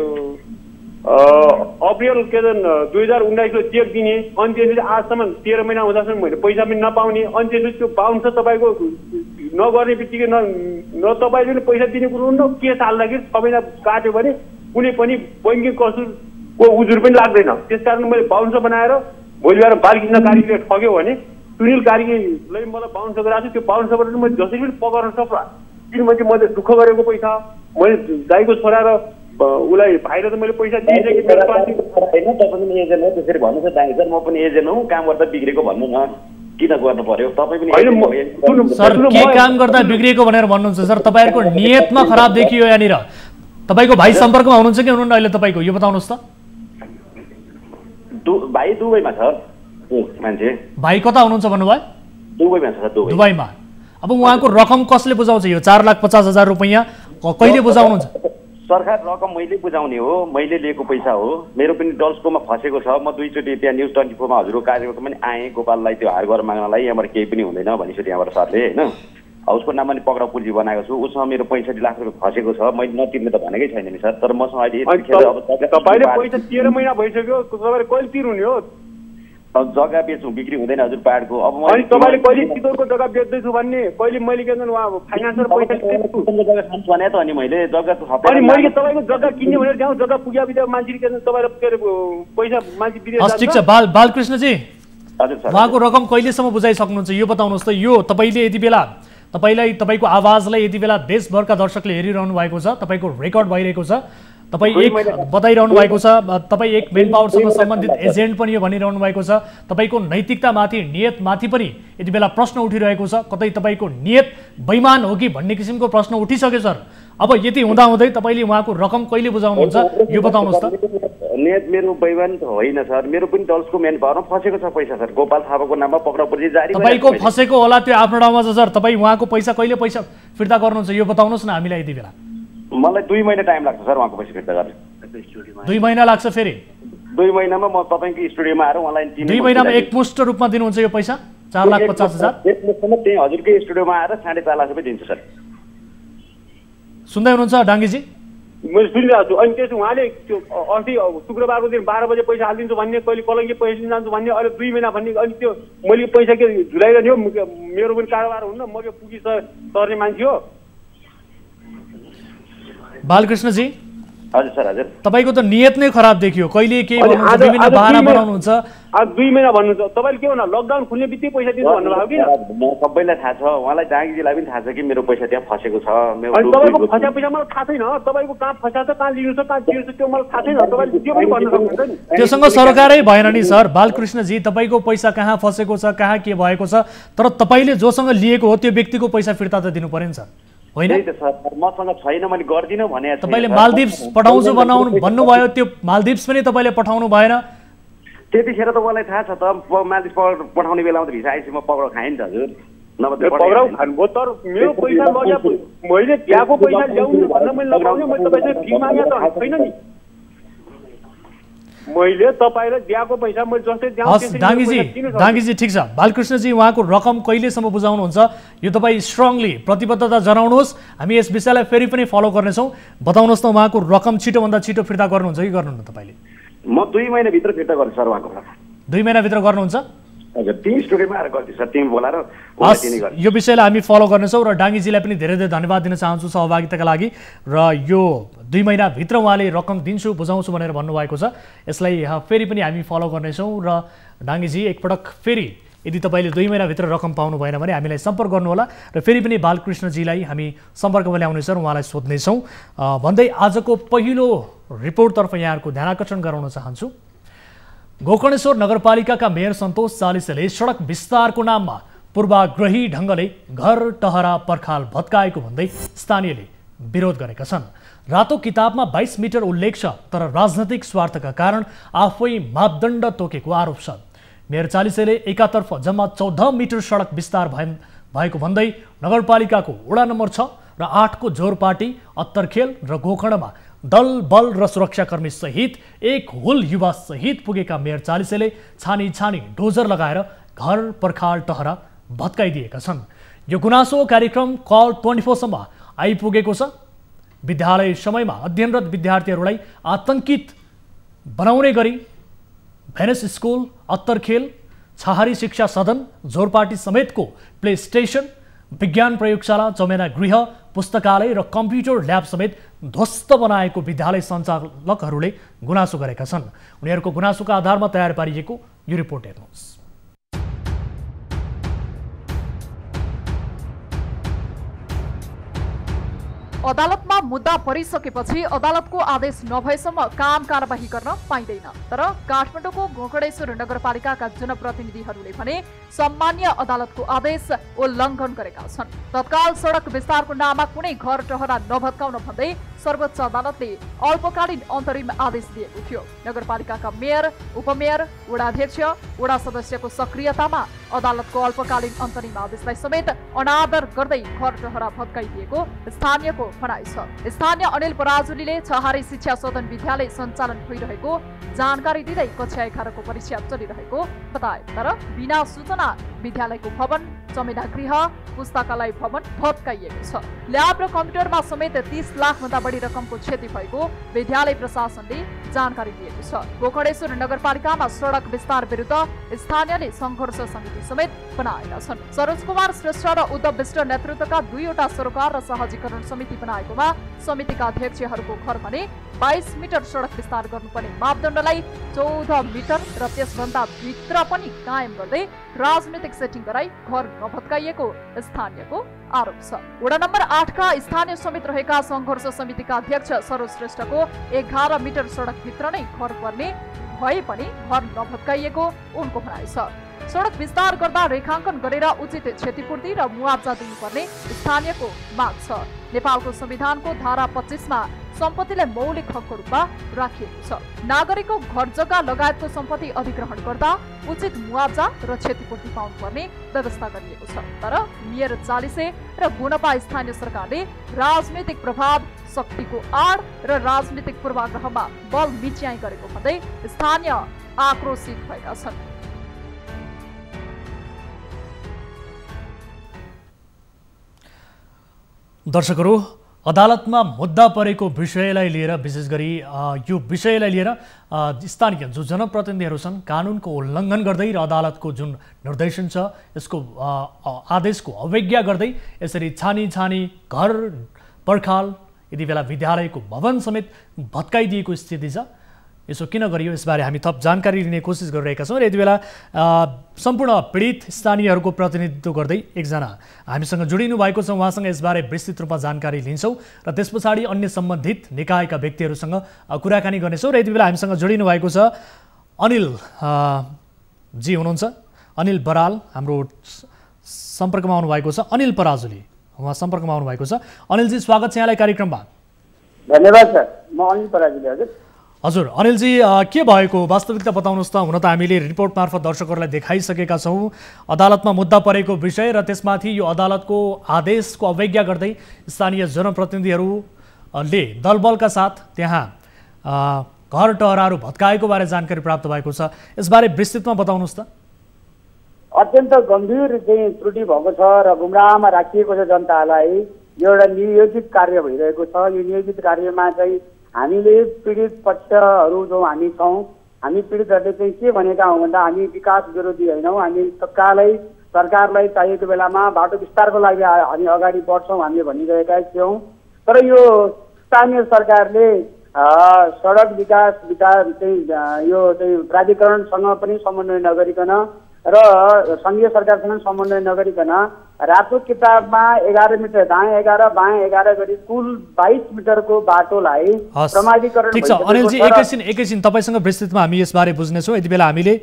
अप्रिल के भन्छ 2019 चेक दिने। अनि त्यसपछि आजसम्म 13 महिना हुँदासम्म मैले पैसा पनि नपाउने। अनि त्यसपछि त्यो बाउन्स तपाईँको नगर्ने बित्तिकै न तपाईँले पनि पैसा दिने कुरो न केस हाल्दाखेरि 6 महिना काट्यो भने कुनै पनि बैङ्किङ कसुरको उजुर पनि लाग्दैन। त्यसकारण मैले बाउन्स बनाएर भोलि गएर बालकृष्ण कार्कीले ठग्यो भने सुनिल कार्कीलाई मलाई बाउन्स गराएको छु। त्यो बाउन्सबाट मैले जसरी पनि पकाउन सक्ला, किनभने मैले दुःख गरेको पैसा मैले दाइको छोरा र उसलाई भाइले त मैले पैसा दिइसकेँ। मेरो पास होइन, तपाईँ पनि एजेन्ट हो त्यसरी भन्नुहोस् न दाइ सर। म पनि एजेन्ट हो, काम गर्दा बिग्रेको भन्नु न, किन गर्नु पर्यो? तपाईँ पनि सर के काम गर्दा बिग्रिएको भनेर भन्नुहुन्छ सर? तपाईँहरूको नियतमा खराब देखियो यहाँनिर। तपाईँको भाइ सम्पर्कमा हुनुहुन्छ कि हुनुहुन्न अहिले तपाईँको, यो बताउनुहोस् त। भाइ दुबईमा छ मान्छे। भाइ कता हुनुहुन्छ भन्नुभयो? दुबईमा छ सर। दुबईमा। अब उहाँको रकम कसले बुझाउँछ? यो 4,50,000 रुपैयाँ कहिले बुझाउनुहुन्छ? सरकार रकम मैले बुझाउने हो, मैले लिएको पैसा हो। मेरो पनि डल्सकोमा फसेको छ। म 2 चोटि त्यहाँ न्युज 24 मा हजुरको कार्यक्रममा पनि आएँ गोपाललाई त्यो हार गरेर माग्नलाई। यहाँबाट केही पनि हुँदैन भनिसक्यो त्यहाँबाट सरले होइन। उसको नाममा नि पक्राउ पुर्जी बनाएको छु। उसँग मेरो 65 लाख रुपियाँ फसेको छ। मैले नतिर्ने त भनेकै छैन नि सर। तर मसँग अहिले तपाईँले पैसा 13 महिना भइसक्यो, तपाईँले कहिले तिर्नुहुने हो? जग्गा बेच्नु बिक्री हुँदैन हजुर पाहाडको। अब अनि तपाईँले कहिले चितवनको जग्गा बेच्दैछु भन्ने कहिले मैले के भन्छ उहाँ फाइनान्सर पैसा जग्गा खान्छु भने त अनि मैले जग्गा अनि मैले तपाईँको जग्गा किन्ने भनेर त्यहाँ जग्गा पुग्या बित्दा मान्छेले के भन्छ तपाईँलाई के अरे पैसा मान्छे विदेश हस् ठिक छ। बालकृष्णजी हजुर सर, उहाँको रकम कहिलेसम्म बुझाइसक्नुहुन्छ यो बताउनुहोस् त। यो तपाईँले यति बेला तपाईँलाई तपाईँको आवाजलाई यति बेला देशभरका दर्शकले हेरिरहनु भएको छ, तपाईँको रेकर्ड भइरहेको छ। तपाईँ एक बताइरहनु भएको छ, तपाईँ एक मेन पावरसँग सम्बन्धित एजेन्ट पनि हो भनिरहनु भएको छ। तपाईँको नैतिकतामाथि नियतमाथि पनि यति बेला प्रश्न उठिरहेको छ। कतै तपाईँको नियत बेइमान हो कि भन्ने किसिमको प्रश्न उठिसक्यो सर। अब यति हुँदाहुँदै तपाईँले उहाँको रकम कहिले बुझाउनुहुन्छ यो बताउनुहोस् त। नियत मेरो बेइमान त होइन सर। मेरो पनि डल्सको मेन पावरमा फसेको छ पैसा सर। गोपाल थापाको नाममा पक्राउ पुर्जी जारी तपाईँको फसेको होला त्यो आफ्नो ठाउँमा छ सर। तपाईँ उहाँको पैसा कहिले पैसा फिर्ता गर्नुहुन्छ यो बताउनुहोस् न हामीलाई यति बेला। मलाई 2 महिना टाइम लाग्छ सर उहाँको पैसा फिर्ता गर्न। 2 महिना लाग्छ फेरि? 2 महिनामा म तपाईँको स्टुडियोमा आएर उहाँलाई 2 महिनामा एकमुष्ट रूपमा दिनुहुन्छ यो पैसा 4,50,000 एकमुष्टमा त्यही हजुरकै स्टुडियोमा आएर 4.5 लाख रुपियाँ दिन्छु सर। सुन्दै हुनुहुन्छ डाङ्गीजी? मैले सुनिरहेको छु। अनि त्यसो उहाँले त्यो अस्ति शुक्रबारको दिन 12 बजे पैसा हालिदिन्छु भन्ने, कहिले कलङ्गी पैसा लिन जान्छु भन्ने, अहिले 2 महिना भन्ने। अनि त्यो मैले पैसा के झुलाइरहने हो? मेरो पनि कारोबार हुन्न, म के पुगी सर्ने मान्छे हो? बालकृष्णजी हजुर सर हजुर, तपाईको त नियत नै खराब देखियो। कहिले के भन्नुहुन्छ, विभिन्न बहाना बनाउनुहुन्छ। आज 2 महिना भन्नुहुन्छ तपाईले, के भन्नु लकडाउन खुल्ने बित्तिकै पैसा दिनु भन्नुभयो कि? म सबैलाई थाहा छ, उहाँलाई डाङ्गीजीलाई पनि थाहा छ कि मेरो पैसा त्यहाँ फसेको छ। अनि तपाईँको फस्या पैसा मलाई थाहा छैन? तपाईँको कहाँ फस्या छ, कहाँ लिनु छ, कहाँ दिनु छ, त्यो मलाई थाहा छैन? तपाईँले त्यो पनि भन्नु सक्नुहुन्छ नि? त्योसँग सरकारै भएन नि सर। बालकृष्णजी तपाईँको पैसा कहाँ फसेको छ, कहाँ के भएको छ, तर तपाईँले जोसँग लिएको हो त्यो व्यक्तिको पैसा फिर्ता त दिनु पर्यो नि सर, होइन? मसँग छैन, मैले गर्दिनँ भने। तपाईँले मालदिप्स पठाउँछु भन्नुभयो, त्यो मालदिप्स पनि तपाईँले पठाउनु भएन। त्यतिखेर त उहाँलाई थाहा छ त, मालदिप्स पठाउने बेलामा त भिसा आइसि म पक्राउ खाएँ नि त हजुर। नभए पक्राउ खानुभयो, तर मेरो पैसा लग्या, मैले दिएको पैसा ल्याउनु भन्दा मैले लगाउने, मैले तपाईँसँग फी मागे त छैन नि। मैले तपाईँलाई दिएको पैसा मैले जस्तै हस् डाङ्गीजी ठिक छ। बालकृष्णजी उहाँको रकम कहिलेसम्म बुझाउनुहुन्छ यो तपाईँ स्ट्रङली प्रतिबद्धता जनाउनुहोस्। हामी यस विषयलाई फेरि पनि फलो गर्नेछौँ। बताउनुहोस् न उहाँको रकम छिटोभन्दा छिटो फिर्ता गर्नुहुन्छ कि गर्नुहुन्न तपाईँले? म 2 महिनाभित्र फिर्ता गर्छु सर उहाँको। 2 महिनाभित्र गर्नुहुन्छ? हजुर, 3 स्टुडियोमा आएर गर्छु सर, टिम बोलाएर। यो विषयलाई हामी फलो गर्नेछौँ र डाङ्गीजीलाई पनि धेरै धेरै धन्यवाद दिन चाहन्छु सहभागिताका लागि। र यो 2 महिनाभित्र उहाँले रकम दिन्छु बुझाउँछु भनेर भन्नुभएको छ, यसलाई फेरि पनि हामी फलो गर्नेछौँ। र डाङ्गीजी एकपटक फेरि यदि तपाईँले 2 महिनाभित्र रकम पाउनु भएन भने हामीलाई सम्पर्क गर्नुहोला र फेरि पनि बालकृष्णजीलाई हामी सम्पर्कमा ल्याउनेछौँ, उहाँलाई सोध्नेछौँ भन्दै आजको पहिलो रिपोर्टतर्फ यहाँहरूको ध्यान आकर्षण गराउन चाहन्छु। गोकर्णेश्वर नगरपालिकाका मेयर सन्तोष चालिसेले सडक विस्तारको नाममा पूर्वाग्रही ढङ्गले घर टहरा पर्खाल भत्काएको भन्दै स्थानीयले विरोध गरेका छन्। रातो किताबमा 22 मिटर उल्लेख छ, तर राजनैतिक स्वार्थका कारण आफै मापदण्ड तोकेको आरोप छ। मेयर चालिसेले एकातर्फ जम्मा 14 मिटर सडक विस्तार भएको भन्दै नगरपालिकाको वडा नम्बर 6 र 8 को जोरपाटी, अत्तरखेल र गोकर्णमा दल बल र सुरक्षाकर्मी सहित एक हुल युवा सहित पुगेका मेयर चालिसेले छानी छानी डोजर लगाएर घर पर्खाल टहरा भत्काइदिएका छन्। यो गुनासो कार्यक्रम कल 24 सम्म आइपुगेको छ। विद्यालय समयमा अध्ययनरत विद्यार्थीहरूलाई आतंकित बनाउने गरी भेनस स्कुल, अत्तरखेल, छहारी शिक्षा सदन, जोरपाटी समेतको प्ले स्टेसन, विज्ञान प्रयोगशाला, चमेना गृह, पुस्तकालय र कम्प्युटर ल्याब समेत ध्वस्त बनाएको विद्यालय सञ्चालकहरूले गुनासो गरेका छन्। उनीहरूको गुनासोका आधारमा तयार पारिएको यो रिपोर्ट हेर्नुहोस्। अदालतमा मुद्दा परिसकेपछि अदालतको आदेश नभएसम्म काम कारबाही गर्न पाइँदैन। तर काठमाडौँको गोकर्णेश्वर नगरपालिकाका जनप्रतिनिधिहरूले भने सम्मान्य अदालतको आदेश उल्लङ्घन गरेका छन्। तत्काल सडक विस्तारको नाममा कुनै घर टहरा नभत्काउन भन्दै सर्वोच्च अदालतले अल्पकालीन अन्तरिम आदेश दिएको थियो। नगरपालिकाका मेयर, उपमेयर, वडाध्यक्ष, वडा सदस्यको सक्रियतामा अदालतको अल्पकालीन अन्तरिम आदेशलाई समेत अनादर गर्दै घर टहरा भत्काइदिएको स्थानीयको भनाइ छ। स्थानीय अनिल पराजुलीले छहारी शिक्षा सदन विद्यालय सञ्चालन भइरहेको जानकारी दिँदै कक्षा 11 को परीक्षा चलिरहेको बताए। तर बिना सूचना विद्यालयको भवन, चमेना गृह, पुस्तकालय भवन भत्काइएको छ। ल्याब र कम्प्युटरमा समेत 30 लाख भन्दा बढी रकमको क्षति भएको विद्यालय प्रशासनले जानकारी दिएको छ। गोकर्णेश्वर नगरपालिकामा सडक विस्तार विरुद्ध स्थानीयले संघर्ष समिति समेत बनाएका छन्। सरोज कुमार श्रेष्ठ र उद्धव विष्ट नेतृत्वका 2वटा सरोकार र सहजीकरण समिति बनाएकोमा समितिका अध्यक्षहरूको घर भने 22 मिटर सडक विस्तार गर्नुपर्ने मापदण्डलाई 14 मिटर र त्यसभन्दा भित्र पनि कायम गर्दै राजनीतिक सेटिङ गराई घर नभत्काइएको स्थानीयको आरोप छ। वडा नम्बर 8 का स्थानीय समेत रहेका संघर्ष समितिका अध्यक्ष सरोज श्रेष्ठको 11 मिटर सडक भित्र नै घर पर्ने भए पनि घर नभत्काइएको उनको भनाइ छ। सडक विस्तार गर्दा रेखाङ्कन गरेर उचित क्षतिपूर्ति र मुआवजा दिनुपर्ने स्थानीयको माग छ। नेपालको संविधानको धारा 25 मा सम्पत्तिलाई मौलिक हकको रूपमा राखिएको छ। नागरिकको घर जग्गा लगायतको सम्पत्ति अधिग्रहण गर्दा उचित मुआवजा र क्षतिपूर्ति पाउनुपर्ने व्यवस्था गरिएको छ। तर मेयर चालिसे र गुणपा स्थानीय सरकारले राजनीतिक प्रभाव, शक्तिको आड र राजनीतिक पूर्वाग्रहमा बल मिच्याइ गरेको भन्दै स्थानीय आक्रोशित भएका छन्। दर्शकहरू, अदालतमा मुद्दा परेको विषयलाई लिएर, विशेष गरी यो विषयलाई लिएर स्थानीय जो जनप्रतिनिधिहरू छन् कानुनको उल्लङ्घन गर्दै र अदालतको जुन निर्देशन छ यसको आदेशको अवज्ञा गर्दै यसरी छानी घर पर्खाल यति बेला विद्यालयको भवन समेत भत्काइदिएको स्थिति छ। यसो किन गरियो यसबारे हामी थप जानकारी लिने कोसिस गरिरहेका छौँ र यति बेला सम्पूर्ण पीडित स्थानीयहरूको प्रतिनिधित्व गर्दै एकजना हामीसँग जोडिनु भएको छ। उहाँसँग यसबारे विस्तृत रूपमा जानकारी लिन्छौँ र त्यस पछाडि अन्य सम्बन्धित निकायका व्यक्तिहरूसँग कुराकानी गर्नेछौँ र यति बेला हामीसँग जोडिनु भएको छ अनिल जी हुनुहुन्छ। अनिल बराल हाम्रो सम्पर्कमा आउनुभएको छ। अनिल पराजुली उहाँ सम्पर्कमा आउनुभएको छ। अनिलजी, स्वागत छ यहाँलाई कार्यक्रममा। धन्यवाद सर। म अनिल पराजुली। हजुर अनिलजी, के भएको वास्तविकता बताउनुहोस् त। हुन त हामीले रिपोर्ट मार्फत दर्शकहरूलाई देखाइसकेका छौँ अदालतमा मुद्दा परेको विषय र त्यसमाथि यो अदालतको आदेशको अवज्ञा गर्दै स्थानीय जनप्रतिनिधिहरूले दलबलका साथ त्यहाँ घर टहराहरू भत्काएको बारे जानकारी प्राप्त भएको छ। यसबारे विस्तृतमा बताउनुहोस् त। अत्यन्त गम्भीर चाहिँ त्रुटि भएको छ र गुमराहमा राखिएको छ जनतालाई। यो एउटा नियोजित कार्य भइरहेको छ। यो नियोजित कार्यमा चाहिँ हामीले पीडित पक्षहरू जो हामी छौँ, हामी पीडितहरूले चाहिँ के भनेका हौँ भन्दा हामी विकास विरोधी होइनौँ। हामी तत्कालै सरकारलाई चाहिएको बेलामा बाटो विस्तारको लागि हामी अगाडि बढ्छौँ हामीले भनिरहेका थियौँ। तर यो स्थानीय सरकारले सडक विकास चाहिँ यो चाहिँ प्राधिकरणसँग पनि समन्वय नगरिकन र सङ्घीय सरकारसँग समन्वय नगरिकन रातो किताबमा 11 मिटर दायाँ 11 बायाँ 11 गरी कुल 22 मिटरको बाटोलाई प्रमाणीकरण। ठिक छ अनिलजी, एकैछिन तपाईँसँग विस्तृतमा हामी यसबारे बुझ्नेछौँ। यति बेला हामीले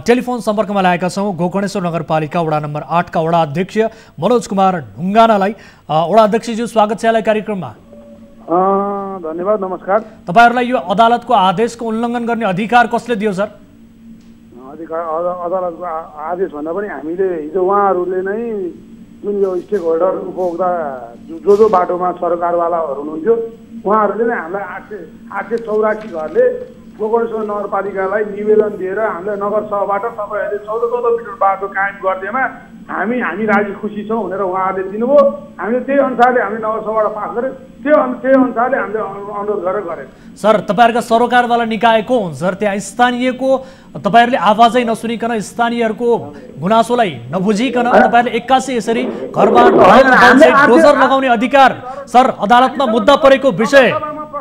टेलिफोन सम्पर्कमा लागेका छौँ गोकर्णेश्वर नगरपालिका वडा नम्बर 8 का वडा अध्यक्ष मनोज कुमार ढुङ्गानालाई। वडा अध्यक्षज्यू, स्वागत छ यहाँलाई कार्यक्रममा। धन्यवाद, नमस्कार। तपाईँहरूलाई यो अदालतको आदेशको उल्लङ्घन गर्ने अधिकार कसले दियो सर? अदालतको आदेश भन्दा पनि हामीले हिजो उहाँहरूले नै जुन यो स्टेक होल्डर उपभोक्ता जो बाटोमा सरकारवालाहरू हुनुहुन्थ्यो उहाँहरूले नै हामीलाई 884 घरले गोकर्णेश्वर नगरपालिकालाई निवेदन दिएर हामीलाई नगरसभाबाट तपाईँहरूले 14 मिटर बाटो कायम गरिदिएमा हामी राजी खुसी छौँ भनेर उहाँहरूले दिनुभयो। हामीले त्यही अनुसारले हामीले नगरसभाबाट पास गऱ्यौँ। त्यही अनुसारले हामीले अनुरोध गरेर गरेँ। सर, तपाईँहरूका सरकारवाला निकाय को हुन् सर? त्यहाँ स्थानीयको तपाईँहरूले आवाजै नसुनिकन, स्थानीयहरूको गुनासोलाई नबुझिकन तपाईँहरूले 81 यसरी घरमा डोजर लगाउने अधिकार सर? अदालतमा मुद्दा परेको विषय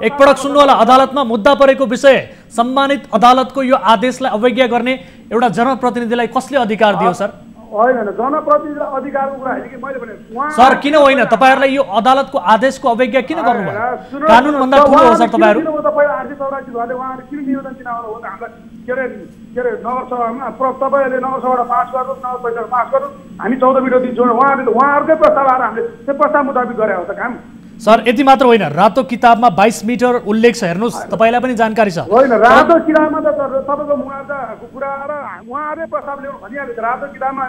एकपटक सुन्नु होला। अदालतमा मुद्दा परेको विषय सम्मानित अदालतको यो आदेशलाई अवज्ञा गर्ने एउटा जनप्रतिनिधिलाई कसले अधिकार दियो सर? होइन, जनप्रतिनिधिलाई अधिकारको कुरा होइन कि मैले भने सर किन होइन? तपाईँहरूलाई यो अदालतको आदेशको अवज्ञा किन गर्नुभयो? कानुनभन्दा ठुलो हो सर तपाईँहरू। तपाईँ 884 घरले उहाँहरूले किन निवेदन दिनुभयो हो? हामीलाई के अरे नगरसभामा तपाईँहरूले नगरसभाबाट पास गर्नु, नगरपालिकाबाट पास गर्नु, हामी 14 मिटर दिन्छौँ। उहाँहरूकै प्रस्ताव आएर हामीले त्यो प्रस्ताव मुताबिक गरे हो त काम। सर यति मात्र होइन, रातो किताबमा 22 मिटर उल्लेख छ, हेर्नुहोस् तपाईँलाई पनि जानकारी छ। होइन, रातो किताबमा त तपाईँको मुआवजाको कुरा र उहाँहरूले प्रस्ताव ल्याउनु भनिहाल्यो। रातो किताबमा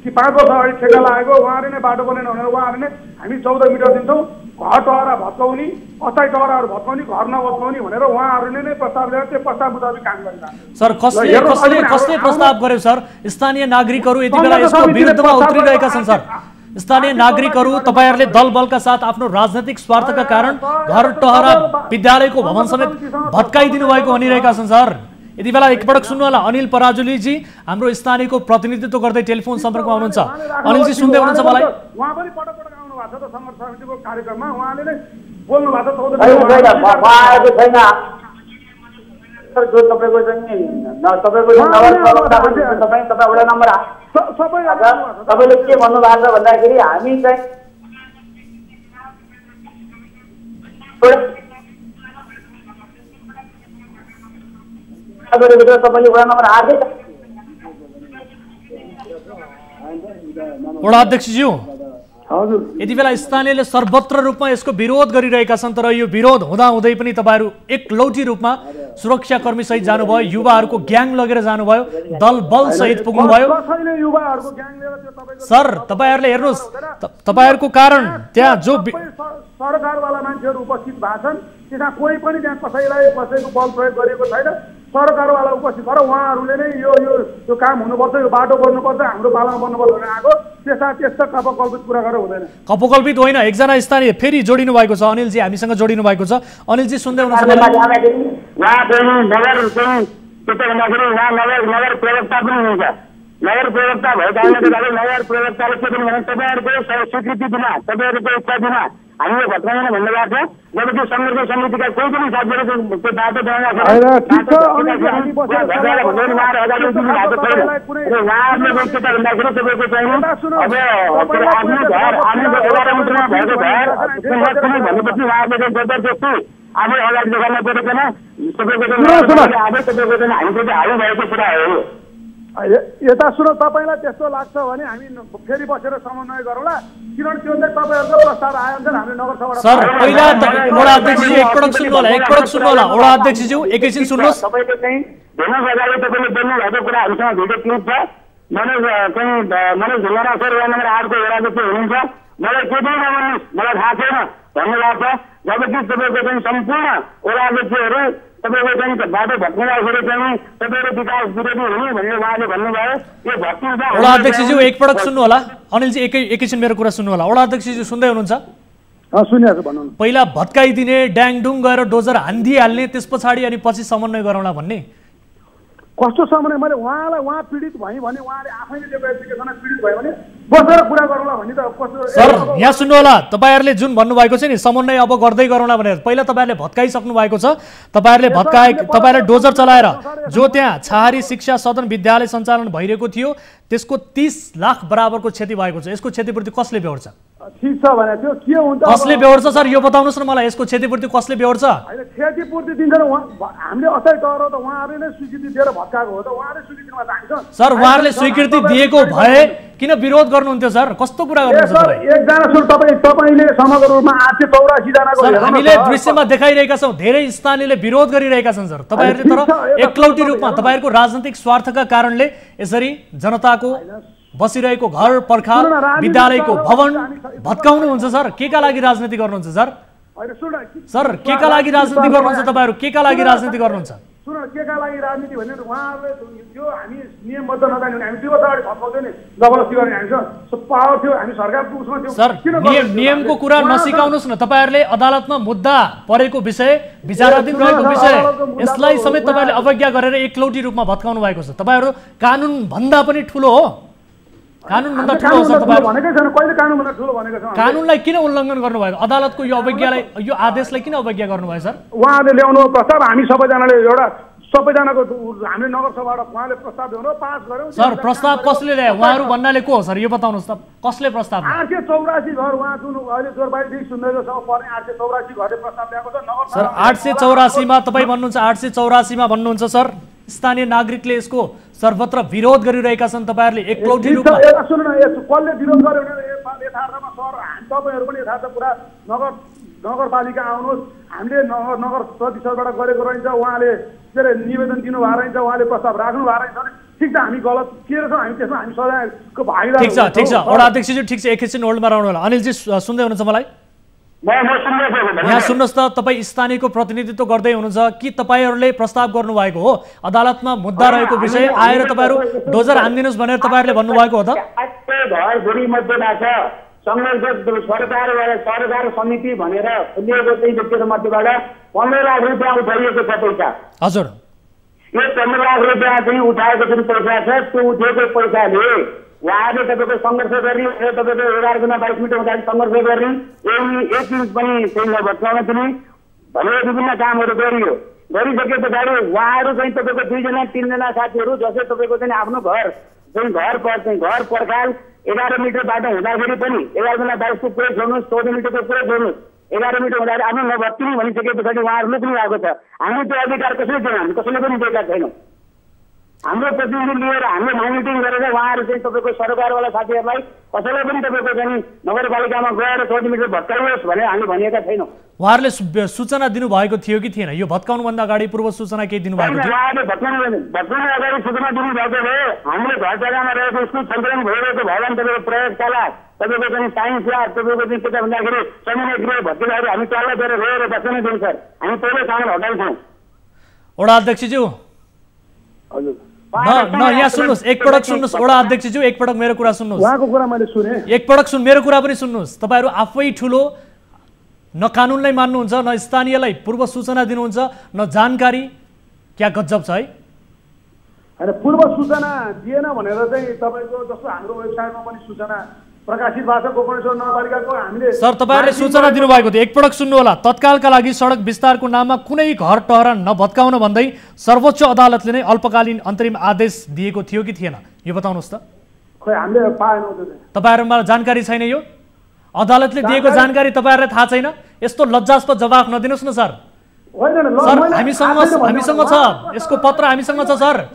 कि 5 वर्ष अगाडि ठेका लागेको उहाँहरूले नै बाटो बनाएन भनेर उहाँहरूले नै हामी 14 मिटर दिन्छौँ, घर टहरा भत्काउने, अस्थायी टहराहरू भत्काउने, घर नभत्काउने भनेर उहाँहरूले नै प्रस्ताव ल्याएर त्यो प्रस्ताव मुताबिक काम गरिरहेको। सर कसले प्रस्ताव गर्यो सर? स्थानीय नागरिकहरू यति बेला यसको विरुद्धमा उत्रिरहेका छन् सर। स्थानीय नागरिकहरू तपाईँहरूले दलबलका साथ आफ्नो राजनैतिक स्वार्थका कारण घर टहरा विद्यालयको भवन समेत भत्काइदिनु भएको भनिरहेका छन् सर। यति बेला एकपटक सुन्नु होला। अनिल पराजुलीजी हाम्रो स्थानीयको प्रतिनिधित्व गर्दै टेलिफोन सम्पर्कमा हुनुहुन्छ। अनिलजी सुन्दै हुनुहुन्छ मलाई? उहाँ पनि पटक पटक आउनु भएको छ त संघर्ष समितिको कार्यक्रममा, उहाँले नै बोल्नु भएको छ। तपाईँले के भन्नु भएको छ भन्दाखेरि हामी चाहिँ तपाईँले वडा नम्बर 8 वडा अध्यक्षज्यू हजुर यति बेला स्थानीयले सर्वत्र रूपमा यसको विरोध गरिरहेका छन्, तर यो विरोध हुँदाहुँदै पनि तपाईँहरू एकलौटी रूपमा सुरक्षाकर्मी सहित जानुभयो, युवाहरूको ग्याङ लगेर जानुभयो, दल बल सहित पुग्नुभयो। कसैले युवाहरूको ग्याङ लिएर त्यो तपाईँको सर तपाईँहरूले हेर्नुहोस्, तपाईँहरूको कारण त्यहाँ जो सरकारवाला मान्छेहरू उपस्थित भएछन्, त्यहाँ कोही पनि त्यहाँ कसैको बल प्रयोग गरेको छैन, सरकारवाला उपस्थित भएर उहाँहरूले नै यो काम हुनुपर्छ, यो बाटो गर्नुपर्छ, हाम्रो पालामा बन्नुपर्छ भनेर आएको। त्यस्ता कपकल्पित कुरा गरेर हुँदैन। कपकल्पित होइन, एकजना स्थानीय फेरि जोडिनु भएको छ, अनिलजी हामीसँग जोडिनु भएको छ। अनिलजी सुन्दै हुनुहुन्छ मलाई? नगर प्रवक्ता पनि हुन्छ, नगर प्रवक्ता भएको कारणले गर्दा नगर प्रवक्ताले के पनि भने तपाईँहरूको स्वीकृति बिना, तपाईँहरूको इच्छा बिना हामीले भत्काउन भन्नुभएको छ। जबकि सङ्घर्ष समितिका कोही पनि साथीहरूको त्यो बाटो उहाँहरूले व्यक्तिता भन्दाखेरि तपाईँको चाहिँ अब आफ्नो घर आफ्नो 11 मिटरमा भएको घर भनेपछि उहाँहरूले जबरजस्ती आफै अगाडि देखाउन परेको तपाईँको चाहिँ हामीको चाहिँ हाल भएको कुरा हो। यता सुन, तपाईँलाई त्यस्तो लाग्छ भने हामी फेरि बसेर समन्वय गरौँला, किनभने त्यो चाहिँ तपाईँहरूको प्रस्ताव आयो भने हामीले नगरसभाबाट। सर पहिला वडा अध्यक्षज्यू एकपटक सुन्नु होला, वडा अध्यक्षज्यू एकैछिन सुन्नुहोस्। तपाईँको चाहिँ धेरैको अगाडि तपाईँले बोल्नु भएको कुरा हामीसँग भिडियो क्लिप छ। मनोज ढुङ्गाना सर वडा नम्बर 8 को वडा अध्यक्ष हुनुहुन्छ, मलाई के पनि नभन्नुहोस्, मलाई थाहा छैन भन्नुभएको छ। जबकि तपाईँको चाहिँ सम्पूर्ण वडा अध्यक्षहरू तपाईँको चाहिँ बाटो भत्काउँदाखेरि चाहिँ तपाईँको विकास विरोधी हुने भनेर उहाँले भन्नुभयो। यो भत्किन्छ। वडा अध्यक्षज्यू एकपटक सुन्नु होला, अनिलजी एकैछिन मेरो कुरा सुन्नु होला। वडा अध्यक्षज्यू सुन्दै हुनुहुन्छ? सुनिहाल्छु, भन्नु। पहिला भत्काइदिने, ड्याङडुङ गएर डोजर हान्दिहाल्ने, त्यस पछाडि अनि पछि समन्वय गरौँला भन्ने कस्तो समन्वय? मैले उहाँ पीडित भएँ भने उहाँले आफैले दिएको एप्लिकेसनमा पीडित भयो भने बसेर कुरा गरौँला भन्ने त कस्तो? सर यहाँ सुन्नु होला, तपाईँहरूले जुन भन्नुभएको छ नि समन्वय अब गर्दै गरौँला भनेर, पहिला तपाईँहरूले भत्काइसक्नु भएको छ। तपाईँहरूले डोजर चलाएर जो त्यहाँ छहारी शिक्षा सदन विद्यालय सञ्चालन भइरहेको थियो त्यसको 30 लाख बराबरको क्षति भएको छ। यसको क्षतिपूर्ति कसले बेहोर्छ? ठिक छ भने त्यो के हुन्छ? कसले बेहोर्छ सर यो बताउनुहोस् न मलाई, यसको क्षतिपूर्ति कसले बेहोर्छ? होइन क्षतिपूर्ति दिन्छन् हामीले असै तर त उहाँहरूले नै स्वीकृति दिएर भत्काएको हो त, उहाँले स्वीकृतिमा जान्छ। सर उहाँहरूले स्वीकृति दिएको भए किन विरोध गर्नुहुन्थ्यो सर? कस्तो कुरा गर्नुहुन्छ तपाईँ? एकजना सुन, तपाईँले समग्र रूपमा 884 जनाको हामीले दृश्यमा देखाइरहेका छौँ, धेरै स्थानीयले विरोध गरिरहेका छन् सर। तपाईँहरूले तर एकलौटी रूपमा तपाईँहरूको राजनीतिक स्वार्थका कारणले यसरी जनताको बसिरहेको घर पर्खाल विद्यालयको भवन भत्काउनुहुन्छ सर। के का लागि राजनीति गर्नुहुन्छ सर? सर के का लागि राजनीति गर्नुहुन्छ तपाईँहरू? के का लागि राजनीति गर्नुहुन्छ? सुन, के का लागि राजनीति भने उहाँहरूले जो हामी नियमबद्ध नजाने हामी त्यो अगाडि भत्काउँदैन, जबरजस्ती गर्ने हामीसँग पावर थियो, हामी सरकारको उसमा थियो। सर नियमको कुरा नसिकाउनुहोस् न, तपाईँहरूले अदालतमा मुद्दा परेको विषय, विचाराधीन रहेको विषय, यसलाई समेत तपाईँहरूले अवज्ञा गरेर एकलौटी रूपमा भत्काउनु भएको छ। तपाईँहरू कानुन भन्दा पनि ठुलो हो, कानुन भन्दा ठुलो हो सर तपाईहरु भनेकै छैन, कहिले कानुन भन्दा ठुलो भनेको छ? कानुनलाई किन उल्लङ्घन गर्नुभयो? अदालतको यो अवज्ञालाई, यो आदेशलाई किन अवज्ञा गर्नुभयो सर? उहाँले ल्याउनु प्रस्ताव, हामी सबैजनाले सबैजनाको हामीले नगरसभाबाट उहाँले प्रस्ताव ल्याउनु पास गर्यौं। सर प्रस्ताव कसले ल्यायो? उहाँहरू भन्नाले को हो सर? यो बताउनुहोस् त, कसले प्रस्ताव? 884 घर उहाँ जुन अहिले जोरबारी सुन्दैछौँ पर्ने 884 घरले प्रस्ताव ल्याएको छ नगर। सर 884 मा तपाईँ भन्नुहुन्छ, 884 मा भन्नुहुन्छ सर स्थानीय नागरिकले यसको सर्वत्र विरोध गरिरहेका छन्, तपाईहरुले एकलौटी रूपमा सुन्नु न, कसले विरोध गर्यो भने यथार्थमा सर तपाईहरु पनि यथार्थ कुरा नगरपालिका आउनुहोस्, हामीले नगर प्रतिशतबाट गरेको रहन्छ, उहाँले के अरे निवेदन दिनु भएको रहन्छ, उहाँले प्रस्ताव राख्नु भएको रहन्छ भने ठिक छ, हामी गलत के रहेछ हामी त्यसमा हामी सजायको भागीदार। ठिक छ वडा अध्यक्षजी, ठिक छ एकैछिन होल्डमा रहनु होला। अनिलजी सुन्दै हुनुहुन्छ मलाई? यहाँ सुन्नुहोस् त, तपाईँ स्थानीयको प्रतिनिधित्व गर्दै हुनुहुन्छ कि तपाईँहरूले प्रस्ताव गर्नुभएको हो? अदालतमा मुद्दा रहेको विषय आएर तपाईँहरू डोजर हानिदिनुहोस् भनेर तपाईँहरूले भन्नुभएको हो त? सरकार समिति भनेर खोलिएको चाहिँ व्यक्तिगत मध्येबाट 15 लाख रुपियाँ उठाइएको छ पैसा। हजुर, यो 15 लाख रुपियाँ चाहिँ उठाएको जुन पैसा छ त्यो उठेको पैसाले उहाँले तपाईँको सङ्घर्ष गर्ने, तपाईँको 11 गुणा 22 मिटर हुँदाखेरि सङ्घर्ष गर्ने, एक इन्च पनि चाहिँ नभत्काउन दिने भनेर विभिन्न कामहरू गरियो। गरिसके पछाडि उहाँहरू चाहिँ तपाईँको 2 जना 3 जना साथीहरू जसले तपाईँको चाहिँ आफ्नो घर पर्खाल 11 मिटर बाटो हुँदाखेरि पनि 11 गुणा 22 को पुरै छोड्नुहोस्, 14 मिटरको पुरै छोड्नुहोस्, 11 मिटर हुँदाखेरि आफ्नो नभत्किने भनिसके पछाडि उहाँहरूले पनि आएको छ। हामी त्यो अधिकार कसैले छैन, हामी कसैले पनि दिएका छैनौँ। हाम्रो प्रतिनिधि लिएर हामीले मोनिटरिङ गरेर उहाँहरू चाहिँ तपाईँको सरकारवाला साथीहरूलाई कसैलाई पनि तपाईँको चाहिँ नगरपालिकामा गएर 100 मिटर भत्काइयोस् भनेर हामीले भनेका छैनौँ। उहाँहरूले सूचना दिनुभएको थियो कि थिएन? यो भत्काउनुभन्दा अगाडि पूर्व सूचना केही दिनुभएको थियो? उहाँहरूले भत्काउनु अगाडि सूचना दिनुभएको भए हामीले घर जग्गामा रहेको स्कुल सञ्चालन भइरहेको भवन, तपाईँको प्रयोगशाला, तपाईँको चाहिँ साइन्स ल्याब, तपाईँको चाहिँ के त भन्दाखेरि समन्वय गृह भत्किँदाखेरि हामी तल्ला गएर रोएर बस्न दिउँ सर। हामी पहिल्यै सामान हटाउँछौँ। वडा अध्यक्षज्यू हजुर यहाँ सुन्नुहोस्, एकपटक सुन्नुहोस् वडा अध्यक्षज्यू, एकपटक मेरो कुरा सुन्नुहोस्। उहाँको कुरा मैले सुने। एकपटक मेरो कुरा पनि सुन्नुहोस्। तपाईँहरू आफै ठुलो, न कानुनलाई मान्नुहुन्छ, न स्थानीयलाई पूर्व सूचना दिनुहुन्छ, न जानकारी। क्या गजब छ है। होइन, पूर्व सूचना दिएन भनेर चाहिँ तपाईँको जस्तो हाम्रो वेबसाइटमा पनि सूचना प्रकाशित भएको छ गोकर्णेश्वर नगरपालिकाको। हामीले सर तपाईँहरूले सूचना दिनुभएको थियो, एकपटक सुन्नु होला। तत्कालका लागि सडक विस्तारको नाममा कुनै घर टहरा नभत्काउन भन्दै सर्वोच्च अदालतले नै अल्पकालीन अन्तरिम आदेश दिएको थियो कि थिएन? यो बताउनुहोस् त। खै हामीले पाएनौँ त्यो। तपाईँहरूमा जानकारी छैन? यो अदालतले दिएको जानकारी तपाईँहरूलाई थाहा छैन? यस्तो लज्जास्पद जवाफ नदिनुहोस् न सर। सर हामीसँग छ, यसको पत्र हामीसँग छ सर।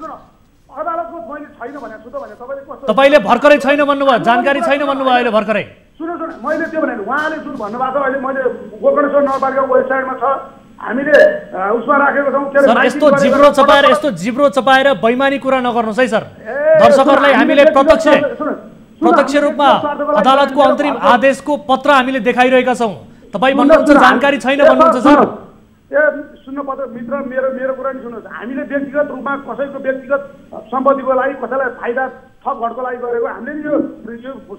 तपाईँले भर्खरै छैन भन्नुभयो, जानकारी छैन भन्नुभयो अहिले भर्खरै। सुन्नु मैले त्यो भने उहाँले जुन भन्नुभएको अहिले मैले गोकर्णेश्वर नगरपालिकाको वेबसाइटमा छ, हामीले उसमा राखेको छौँ। सर यस्तो जिब्रो चपाएर बैमानी कुरा नगर्नुहोस् है सर। दर्शकहरूलाई हामीले प्रत्यक्ष रूपमा अदालतको अन्तरिम आदेशको पत्र हामीले देखाइरहेका छौँ। तपाईँ भन्नुहुन्छ जानकारी छैन भन्नुहुन्छ सर। सुन्नु पर्छ मित्र, मेरो कुरा नि सुन्नुहोस्। हामीले व्यक्तिगत रूपमा कसैको व्यक्तिगत सम्पत्तिको लागि कसैलाई फाइदा थप घटको लागि गरेको हामीले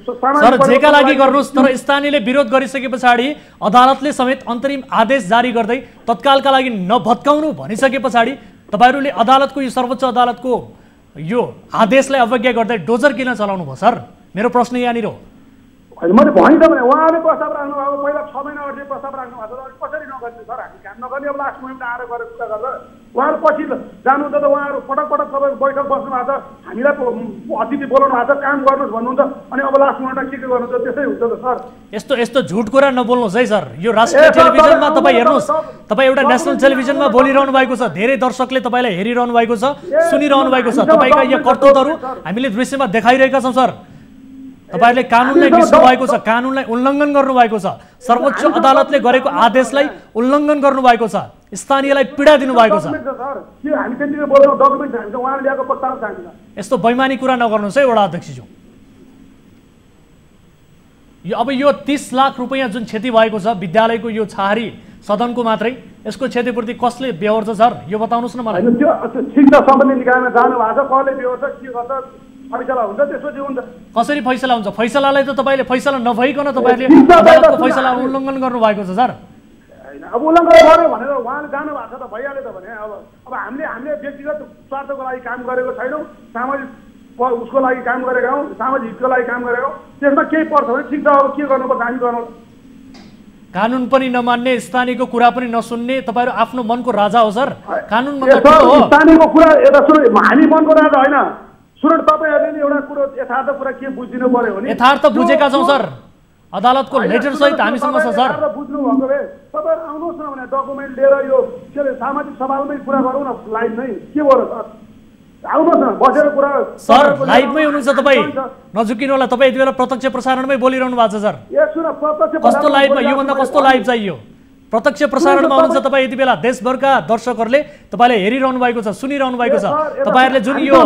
सर जेका लागि गर्नुहोस्, तर स्थानीयले विरोध गरिसके पछाडि अदालतले समेत अन्तरिम आदेश जारी गर्दै तत्कालका लागि नभत्काउनु भनिसके पछाडि तपाईँहरूले अदालतको यो सर्वोच्च अदालतको यो आदेशलाई अवज्ञा गर्दै डोजर किन चलाउनु भयो सर? मेरो प्रश्न यहाँनिर हो। मैले भनि त भने उहाँले प्रस्ताव राख्नु भएको पहिला 6 महिना अगाडि प्रस्ताव राख्नु भएको छ, कसरी नगर्ने सर? हामी काम नगर्ने अब लास्ट मोमेन्टमा आएर गरेर कुरा गर्दा उहाँहरू पछि जानु त उहाँहरू पटक तपाईँ बैठक बस्नु भएको छ, हामीलाई अतिथि बोलाउनु भएको छ, काम गर्नुहोस् भन्नुहुन्छ, अनि अब लास्ट मोमेन्टमा के गर्नुहुन्छ? त्यसै हुन्छ त सर। यस्तो झुट कुरा नबोल्नुहोस् है सर। यो राष्ट्रिय टेलिभिजनमा तपाईँ हेर्नुहोस्, तपाईँ एउटा नेसनल टेलिभिजनमा बोलिरहनु भएको छ, धेरै दर्शकले तपाईँलाई हेरिरहनु भएको छ, सुनिरहनु भएको छ। तपाईँका यो कर्तव्यहरू हामीले दृश्यमा देखाइरहेका छौँ सर। तपाईँहरूले कानुनलाई मिच्नु भएको छ, कानुनलाई उल्लङ्घन गर्नुभएको छ, सर्वोच्च अदालतले गरेको आदेशलाई उल्लङ्घन गर्नुभएको छ, स्थानीयलाई पीडा दिनुभएको छ। यस्तो बैमानी कुरा नगर्नुहोस् है वडा अध्यक्षज्यू। अब यो 30 लाख रुपियाँ जुन क्षति भएको छ विद्यालयको यो छहारी सदनको मात्रै, यसको क्षतिपूर्ति कसले बेहोर्छ सर? यो बताउनुहोस् न मलाई। शिक्षा सम्बन्धी निकायमा जानु भएको छ, कसले बेहोर्छ, के गर्छ, फैसला हुन्छ, त्यसपछि हुन्छ। कसरी फैसला हुन्छ? फैसलालाई त तपाईँले फैसला नभइकन तपाईँहरूले अदालतको फैसला उल्लङ्घन गर्नुभएको छ सर। अब उल्लङ्घन गर्यो भनेर उहाँले जानु भएको छ त भइहाल्यो त भने। अब हामीले व्यक्तिगत स्वार्थको लागि काम गरेको छैनौँ, सामाजिक उसको लागि काम गरेका हौँ, सामाजिक हितको लागि काम गरेका हौँ। त्यसमा केही पर्छ भने ठिक छ, अब के गर्नुपर्छ हामी गर्नु। कानुन पनि नमान्ने, स्थानीयको कुरा पनि नसुन्ने, तपाईँहरू आफ्नो मनको राजा हो सर। कानुन स्थानीयको कुरा यता सुन्नु, हामी मनको राजा होइन। सुन तपाईँहरूले एउटा कुरो यथार्थ कुरा के बुझिनु पर्यो भने यथार्थ बुझेका छौँ सर। अदालतको लेटर सहित हामीसँग छ सर। बुझ्नु भएको भए तपाईँ आउनुहोस् न भने डकुमेन्ट लिएर यो के अरे सामाजिक सवालमै कुरा गरौँ न, लाइभ नै के भयो सर? आउनुहोस् न बसेर कुरा। सर लाइभमै हुनुहुन्छ तपाईँ, नझुकिनु होला। तपाईँ यति बेला प्रत्यक्ष प्रसारणमै बोलिरहनु भएको छ सर। कस्तो लाइभमा? योभन्दा कस्तो लाइभ चाहियो? प्रत्यक्ष प्रसारणमा हुनुहुन्छ तपाईँ यति बेला। देशभरका दर्शकहरूले तपाईँलाई हेरिरहनु भएको छ, सुनिरहनु भएको छ। तपाईँहरूले जुन यो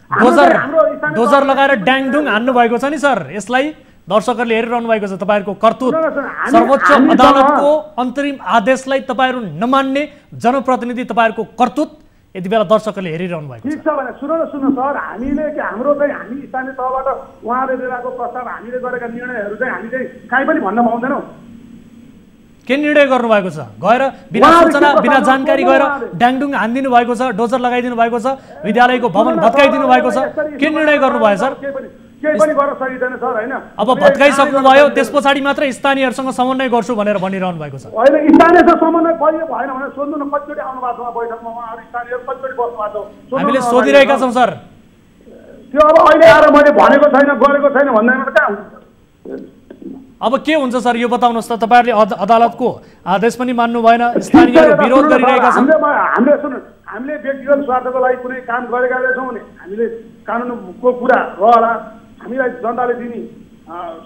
डोजर लगाएर ड्याङडुङ हान्नु भएको छ नि सर, यसलाई दर्शकहरूले हेरिरहनु भएको छ। तपाईँहरूको कर्तुत, सर्वोच्च अदालतको अन्तरिम आदेशलाई तपाईँहरू नमान्ने जनप्रतिनिधि तपाईँहरूको कर्तुत यति बेला दर्शकहरूले हेरिरहनु भएको छ। ठिक छ भने सुन्नु सर, हामीले के हाम्रो चाहिँ हामी स्थानीय तहबाट उहाँले दिएको प्रस्ताव, हामीले गरेका निर्णयहरू चाहिँ हामी चाहिँ कहीँ पनि भन्न पाउँदैनौँ। के निर्णय गर्नुभएको छ? गएर बिना सूचना बिना जानकारी गएर ड्याङडुङ हानिदिनु भएको छ, डोजर लगाइदिनु भएको छ, विद्यालयको भवन भत्काइदिनु भएको छ। के निर्णय गर्नुभयो सर? अब भत्काइसक्नुभयो, त्यस पछाडि मात्रै स्थानीयहरूसँग समन्वय गर्छु भनेर भनिरहनु भएको छ। हामीले सोधिरहेका छौँ सर। त्यो अब अहिले आएर मैले भनेको छैन, गरेको छैन भन्दैमा कहाँ हुन्छ? अब के हुन्छ सर यो बताउनुहोस् त। तपाईँहरूले अदालतको आदेश पनि मान्नु भएन, स्थानीयहरू विरोध गरिरहेका छन्। हामीले व्यक्तिगत स्वार्थको लागि कुनै काम गरेका रहेछौँ भने हामीले कानुनको कुरा रहला, हामीलाई जनताले दिने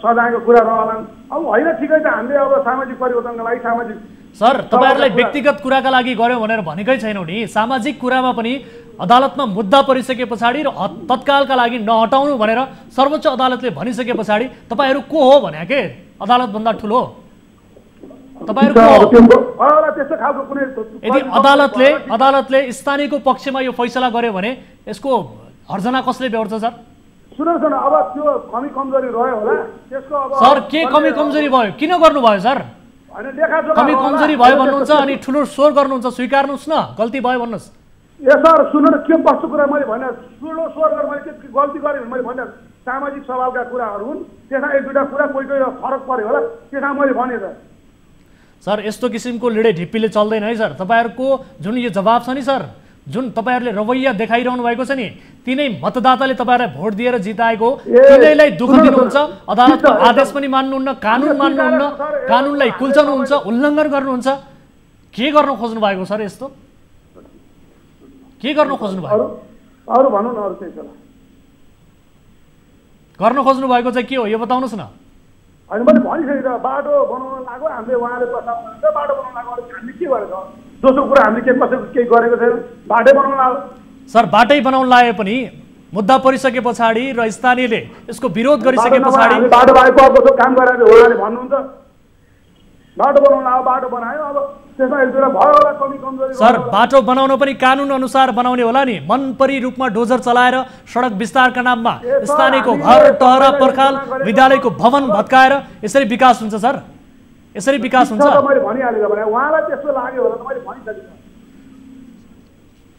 सजायको कुरा रहला। अब होइन ठिकै छ, हामीले अब सामाजिक परिवर्तनको लागि सामाजिक सर तपाईहरुलाई व्यक्तिगत कुराका लागि गर्यो भनेर भनेकै छैनौ नि। सामाजिक कुरामा पनि अदालतमा मुद्दा परिसके पछाडि र तत्कालका लागि नहटाउनु भनेर सर्वोच्च अदालतले भनिसके पछाडि तपाईहरु को हो भने के अदालत भन्दा ठुलो तपाईहरु को हो? यदि अदालतले स्थानीयको पक्षमा यो फैसला गर्यो भने यसको हर्जना कसले बेहोर्छ सर? सुन अब त्यो कमी कमजोरी रह्यो होला त्यसको अब सर के कमी कमजोरी भयो? किन गर्नु भयो सर? कमी कमजोरी भयो भन्नुहुन्छ अनि ठुलो स्वर गर्नुहुन्छ, स्वीकार्नुस् न, गल्ती भयो भन्नुस्। ए सर सुन न, के कस्तो कुरा मैले भने ठुलो स्वर गरेर मैले के गल्ती गरेँ भने मैले भने सामाजिक सवालका कुराहरू हुन्, त्यसमा एक दुईवटा कुरा कोही कोही फरक पर्यो होला, त्यसमा मैले भने त। सर यस्तो किसिमको लिडे ढिप्पीले चल्दैन है सर। तपाईहरुको जुन यो जवाब छ नि सर, जुन तपाईहरुले रवैया देखाइरहनु भएको छ नि, तिनै मतदाताले तपाईहरुलाई भोट दिएर जिताएको, तिनैलाई दुःख दिनुहुन्छ, अदालतको आदेश पनि मान्नुहुन्न, कानुन मान्नुहुन्न, कानुनलाई कुल्चाउनुहुन्छ, उल्लङ्घन गर्नुहुन्छ। के गर्न खोज्नु भएको सर? यस्तो के गर्न खोज्नु भएको? अरु भन्नु न, अरु चाहिँ छ गर्न खोज्नु भएको चाहिँ के हो यो बताउनुस् न। अनि मैले भनिसकेको बाटो बनाउन लाग्यो, हामीले उहाँले प्रस्ताव गर्नुहुन्छ बाटो बनाउन लाग्यो, हामीले के गरेको? दोस्रो कुरा हामीले के कसैको केही गरेको छैन, बाटै बनाउन लाग्यो। सर बाटै बनाउन लाए पनि मुद्दा परिसके पछाडि र स्थानीयले यसको विरोध गरिसके पछाडि बाटो भएको अब काम गरेर होला भन्नुहुन्छ। बाटो बनाउन लाग्यो, बाटो बनायो, अब त्यसमा एक दुईवटा भयो होला कमी कमजोरी। सर बाटो बनाउन पनि कानुन अनुसार बनाउने होला नि। मनपरी रूपमा डोजर चलाएर सडक विस्तारका नाममा स्थानीयको घर टहरा पर्खाल विद्यालयको भवन भत्काएर यसरी विकास हुन्छ सर? यसरी विकास हुन्छ? मैले भनिहालेको भने उहाँलाई त्यस्तो लाग्यो होला, मैले भनिसकेको।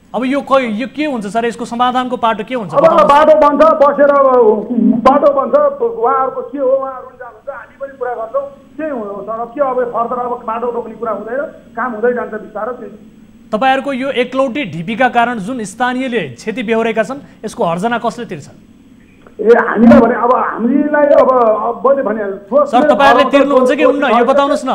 अब यो के हुन्छ सर? यसको समाधानको बाटो के हुन्छ? अब बाटो बन्छ, बसेर बाटो बन्छ, उहाँहरूको के हो, उहाँहरू जानुहुन्छ, हामी पनि कुरा गर्छौँ, त्यही हो सर। अब के अब फर्दर अब बाटो रोक्ने कुरा हुँदैन, काम हुँदै जान्छ बिस्तारै। तपाईहरुको यो एकलौटी ढिपीका कारण जुन स्थानीयले क्षति बेहोरेका छन्, यसको हर्जना कसले तिर्छ? ए हामीलाई भने अब हामीलाई अब मैले भने सर तपाईहरुले तिर्नुहुन्छ कि हुन्न यो बताउनुस् न।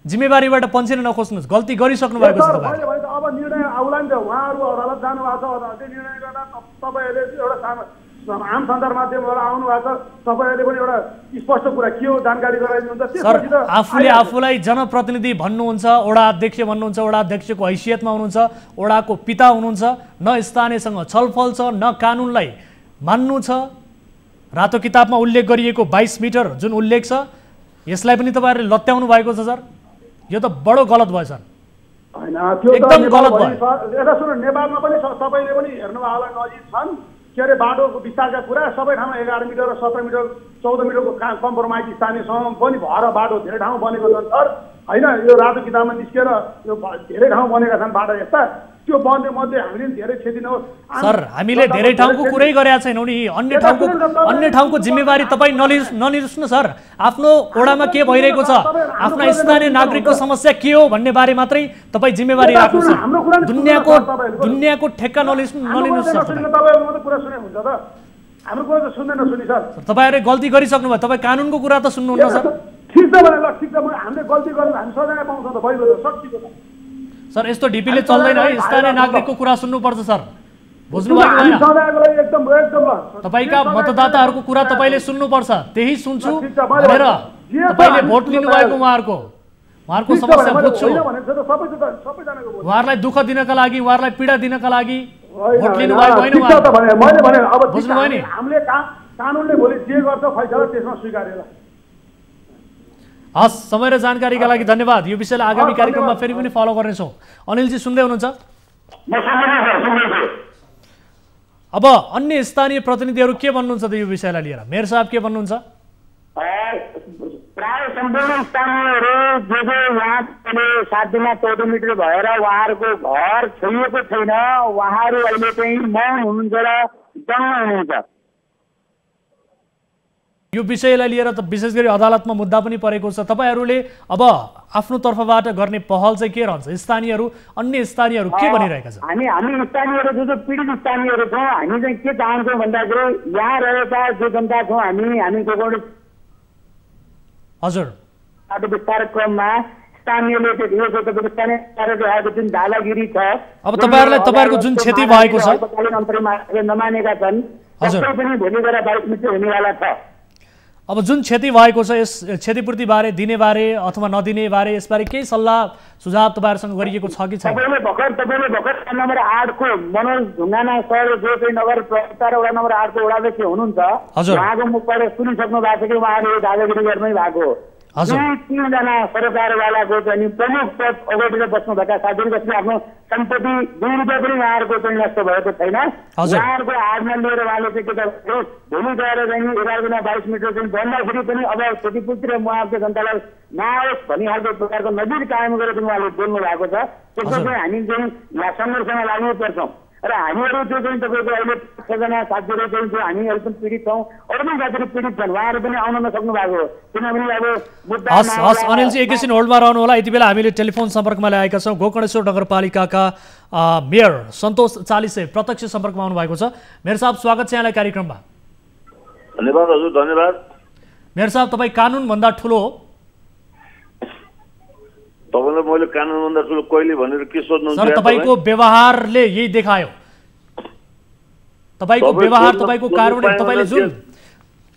जिम्मेवारीबाट पन्छिन नखोज्नुस्, गल्ती गरिसक्नु भएको छ तपाईहरुले। अब निर्णय आउला नि त, उहाँहरू अदालत जानु भएको छ, अदालतले निर्णय गर्दा तपाईहरुले एउटा आम सञ्चार माध्यमबाट आउनु भएको छ, तपाईहरुले पनि एउटा स्पष्ट कुरा के हो जानकारी गराइदिनुहुन्छ। सर आफूले आफूलाई जनप्रतिनिधि भन्नुहुन्छ, वडा अध्यक्ष भन्नुहुन्छ, वडा अध्यक्षको हैसियतमा हुनुहुन्छ, वडाको पिता हुनुहुन्छ, न स्थानीयसँग छलफल छ, न कानुनलाई मान्नु छ। रातो किताबमा उल्लेख गरिएको 22 मिटर जुन उल्लेख छ, यसलाई पनि तपाईहरुले लत्याउनु भएको छ सर। यो त बडो गलत भयो सर, एकदम गलत भयो। यता सुन, नेपालमा पनि सबैले पनि हेर्नुभयो होला, नजिक छन् के अरे बाटोको विस्तारका कुरा सबै ठाउँमा 11 मिटर र 17 मिटर 14 मिटरको कम्प्रोमाइज स्थानीयसँग पनि भएर बाटो धेरै ठाउँ बनेको छन् सर। होइन यो रातो किताबमा निस्केर यो धेरै ठाउँ बनेका छन् बाटो यस्ता, त्यो बन्ने मध्ये हामीले धेरै क्षति नहोस्। सर हामीले धेरै ठाउँको कुरै गरेका छैनौँ नि, अन्य ठाउँको जिम्मेवारी तपाईँ नलिनुहोस् न सर। आफ्नो वडामा के भइरहेको छ, आफ्ना स्थानीय नागरिकको समस्या के हो भन्ने बारे मात्रै तपाईँ जिम्मेवारी राख्नुहोस् सर। दुनियाँको ठेक्का नलिनुहोस् सर। तपाईँहरूले गल्ती गरिसक्नु भयो, तपाईँ कानुनको कुरा त सुन्नुहुन्न सर। ठिक छ भने ल, ठिक छ, हामीले गल्ती गर्नु हामी सजाय पाउँछ त भइगयो सकियो त। सर यस्तो ढिपीले चल्दैन है, स्थानीय नागरिकको कुरा सुन्नुपर्छ सर, बुझ्नु भएको छैन? तपाईँका मतदाताहरूको कुरा तपाईँले सुन्नुपर्छ, त्यही सुन्छु भनेर तपाईँले भोट लिनुभएको उहाँहरूको समस्या बुझ्छु। उहाँहरूलाई दुःख दिनका लागि, उहाँहरूलाई पीडा दिनका लागि भोट लिनुभएको होइन, बुझ्नुभयो नि? हामीले कानुनले भोलि जे गर्छ फैसला त्यसमा स्वीकारेर। हस्, समय र जानकारीका लागि धन्यवाद। यो विषयलाई आगामी कार्यक्रममा फेरि पनि फलो गर्नेछौँ। अनिलजी सुन्दै हुनुहुन्छ? अब अन्य स्थानीय प्रतिनिधिहरू के भन्नुहुन्छ त यो विषयलाई लिएर? मेयर साहब के भन्नुहुन्छ? प्राय सम्पूर्ण स्थानीयहरू जो यहाँ 7 दिनमा 14 मिटर भएर उहाँहरूको घर छोडिएको छैन, उहाँहरू अहिले चाहिँ मौन हुनुहुन्छ र दङ्ग हुनुहुन्छ। यो विषयलाई लिएर त विशेष गरी अदालतमा मुद्दा पनि परेको छ। तपाईँहरूले अब आफ्नो तर्फबाट गर्ने पहल चाहिँ के रहन्छ? स्थानीयहरू, अन्य स्थानीयहरू के भनिरहेका छन्? हामी स्थानीयहरू जो पीडित स्थानीयहरू छौँ, हामी चाहिँ के चाहन्छौँ भन्दाखेरि यहाँ रहेका जो जनता छौँ हामी गोकर्ण हजुर बाटो विस्तार क्रममा स्थानीयले त्यो तपाईँको स्थानीय कार्यालय आएको जुन दादागिरी छ, अब तपाईँहरूको जुन क्षति भएको छ अन्तरिम नमानेका छन्, सबै पनि भोलि गएर 22 मिटर हुनेवाला छ। अब जुन क्षति भएको छ यस क्षतिपूर्ति बारे दिने बारे अथवा नदिने बारे यसबारे केही सल्लाह सुझाव तपाईँहरूसँग गरिएको छ कि छैन? तपाईँले भर्खर नम्बर 8 को मनोज ढुङ्गाना सर जो चाहिँ नगर प्रवक्ता र वडा नम्बर 8 को वडाध्यक्ष हुनुहुन्छ, उहाँको मुखबाट सुनिसक्नु भएको छ कि उहाँले दादागिरी गर्नै भएको। तीनजना सरकारवालाको चाहिँ प्रमुख पद अगाडिले बस्नुभएका साथीहरू जसले आफ्नो सम्पत्ति 2 रुपियाँ पनि उहाँहरूको चाहिँ नष्ट भएको छैन, उहाँहरूको हातमा लिएर उहाँले चाहिँ के त भोलि गएर चाहिँ 11 मिटर चाहिँ भन्दाखेरि पनि अब क्षतिपूर्ति र मुआवजा जनतालाई नआओस् भन्ने खालको प्रकारको नजिर कायम गरेर पनि उहाँले बोल्नु भएको छ। त्यसको चाहिँ हामी चाहिँ सङ्घर्षमा लाग्नुपर्छौँ र हामीहरू त्यो चाहिँ तपाईँको अहिले 6जना साथीहरू चाहिँ जो हामीहरू पनि पीडित छौँ, अरू पनि साथीहरू पीडित छन्, उहाँहरू पनि आउन नसक्नु भएको हो। किनभने अब हस् अनिलजी एकैछिन होल्डमा रहनु होला। यति बेला हामीले टेलिफोन सम्पर्कमा ल्याएका छौँ गोकर्णेश्वर नगरपालिकाका मेयर सन्तोष चालिसे प्रत्यक्ष सम्पर्कमा आउनु भएको छ। मेयर साहब स्वागत छ यहाँलाई कार्यक्रममा। धन्यवाद हजुर, धन्यवाद। मेयर साहब तपाईँ कानुनभन्दा ठुलो हो? तपाईँलाई मैले कानुनभन्दा ठुलो कहिले भनेर के सोध्नुहुन्छ? सर तपाईँको व्यवहारले यही देखायो। तपाईँको व्यवहार तपाईँको कारणले तपाईँले जुन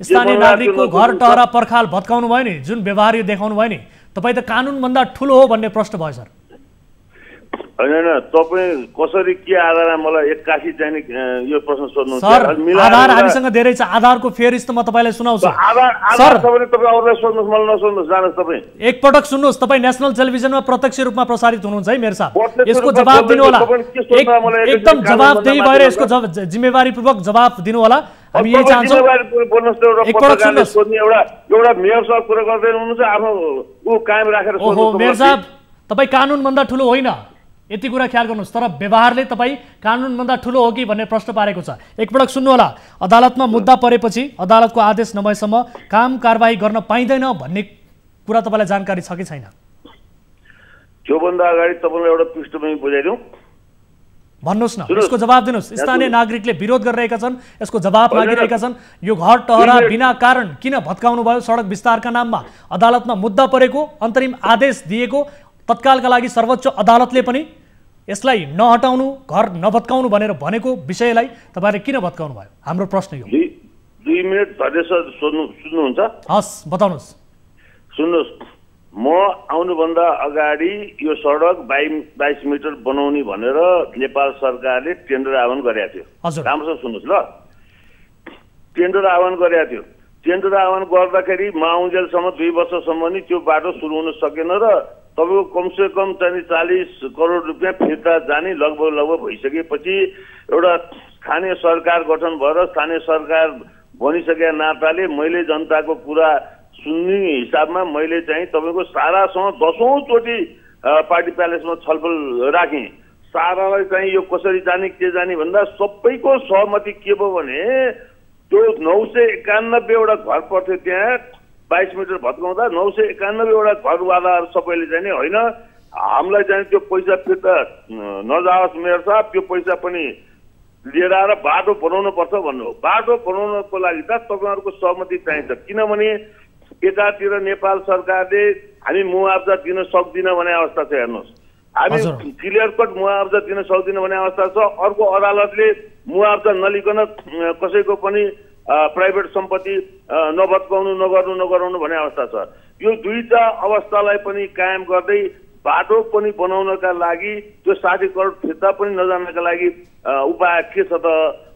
स्थानीय नागरिकको घर टहरा पर्खाल भत्काउनु भयो नि, जुन व्यवहार यो देखाउनु भयो नि, तपाईँ त कानुनभन्दा ठुलो हो भन्ने प्रश्न भयो सर। होइन तपाईँ कसरी के आधारमा मलाई 81 चाहिने यो प्रश्न सोध्नुहुन्छ? सर आधार हामीसँग धेरै छ, आधारको फेरिस त म तपाईँलाई सुनाउँछु। सर तपाईँ अरूलाई सोध्नुहोस्, मलाई नसोध्नुहोस्, जानुहोस् तपाईँ। एकपटक सुन्नुहोस्, तपाईँ नेसनल टेलिभिजनमा प्रत्यक्ष रूपमा प्रसारित हुनुहुन्छ है मेयर साहब, यसको जवाब दिनु होला। एकदम जवाबदेही भएर यसको जिम्मेवारीपूर्वक जवाब दिनु होला, हामी यही चाहन्छौँ। एकपटक सुन्नुहोस्, एउटा मेयर साहब कुरा गर्दै हुनुहुन्छ, आफ्नो ऊ कायम राखेर ओहो मेयर साहब तपाईँ कानुनभन्दा ठुलो होइन, यति कुरा ख्याल गर्नुहोस्, तर व्यवहारले तपाईँ कानुनभन्दा ठुलो हो कि भन्ने प्रश्न पारेको छ। एकपटक सुन्नु होला, अदालतमा मुद्दा परेपछि अदालतको आदेश नभएसम्म काम कारबाही गर्न पाइँदैन भन्ने कुरा तपाईँलाई जानकारी छ कि छैन? त्योभन्दा अगाडि तपाईँलाई एउटा पृष्ठभूमि बुझाइदिउँ, भन्नुहोस् न, यसको जवाब दिनुहोस्। स्थानीय नागरिकले विरोध गरिरहेका छन्, यसको जवाब मागिरहेका छन्। यो घर टहरा बिना कारण किन भत्काउनु भयो? सडक विस्तारका नाममा अदालतमा मुद्दा परेको, अन्तरिम आदेश दिएको, तत्कालका लागि सर्वोच्च अदालतले पनि यसलाई नहटाउनु, घर नभत्काउनु भनेर भनेको विषयलाई तपाईँले किन भत्काउनु भयो? हाम्रो प्रश्न यो। 2 मिनट धर्देश सुन्नुहुन्छ? हस् बताउनुहोस्। सुन्नुहोस्, म आउनुभन्दा अगाडि यो सडक 22 मिटर बनाउने भनेर नेपाल सरकारले टेन्डर आह्वान गरेको थियो। राम्रोसँग सुन्नुहोस् ल, टेन्डर आह्वान गरेको थियो। टेन्डर आह्वान गर्दाखेरि माउन्जेलसम्म 2 वर्षसम्म नि त्यो बाटो सुरु हुन सकेन र तपाईँको कमसेकम चाहिँ 40 करोड रुपियाँ फिर्ता जाने लगभग भइसकेपछि एउटा स्थानीय सरकार गठन भएर स्थानीय सरकार बनिसकेका नाताले मैले जनताको कुरा सुन्ने हिसाबमा मैले चाहिँ तपाईँको सारासँग 10औं चोटि पार्टी प्यालेसमा छलफल राखेँ। सारालाई चाहिँ यो कसरी जाने के जाने भन्दा सबैको सहमति के भयो भने त्यो 991 वटा घर पर्थ्यो, त्यहाँ 22 मिटर भत्काउँदा 991 वटा घरवालाहरू सबैले चाहिँ होइन हामीलाई चाहिँ त्यो पैसा फिर्ता नजाओस् मेयर साहब, त्यो पैसा पनि लिएर आएर बाटो बनाउनु पर्छ भन्नुभयो। बाटो बनाउनको लागि त तपाईँहरूको सहमति चाहिन्छ, किनभने एकातिर नेपाल सरकारले हामी मुआवजा दिन सक्दिन भन्ने अवस्था छ। हेर्नुहोस्, हामी क्लियर कट मुआवजा दिन सक्दिन भन्ने अवस्था छ। अर्को अदालतले मुआवजा नलिकन कसैको पनि प्राइभेट सम्पत्ति नभत्काउनु नगराउनु भन्ने अवस्था छ। यो दुईटा अवस्थालाई पनि कायम गर्दै बाटो पनि बनाउनका लागि त्यो 60 करोड फिर्ता पनि नजानका लागि उपाय के छ त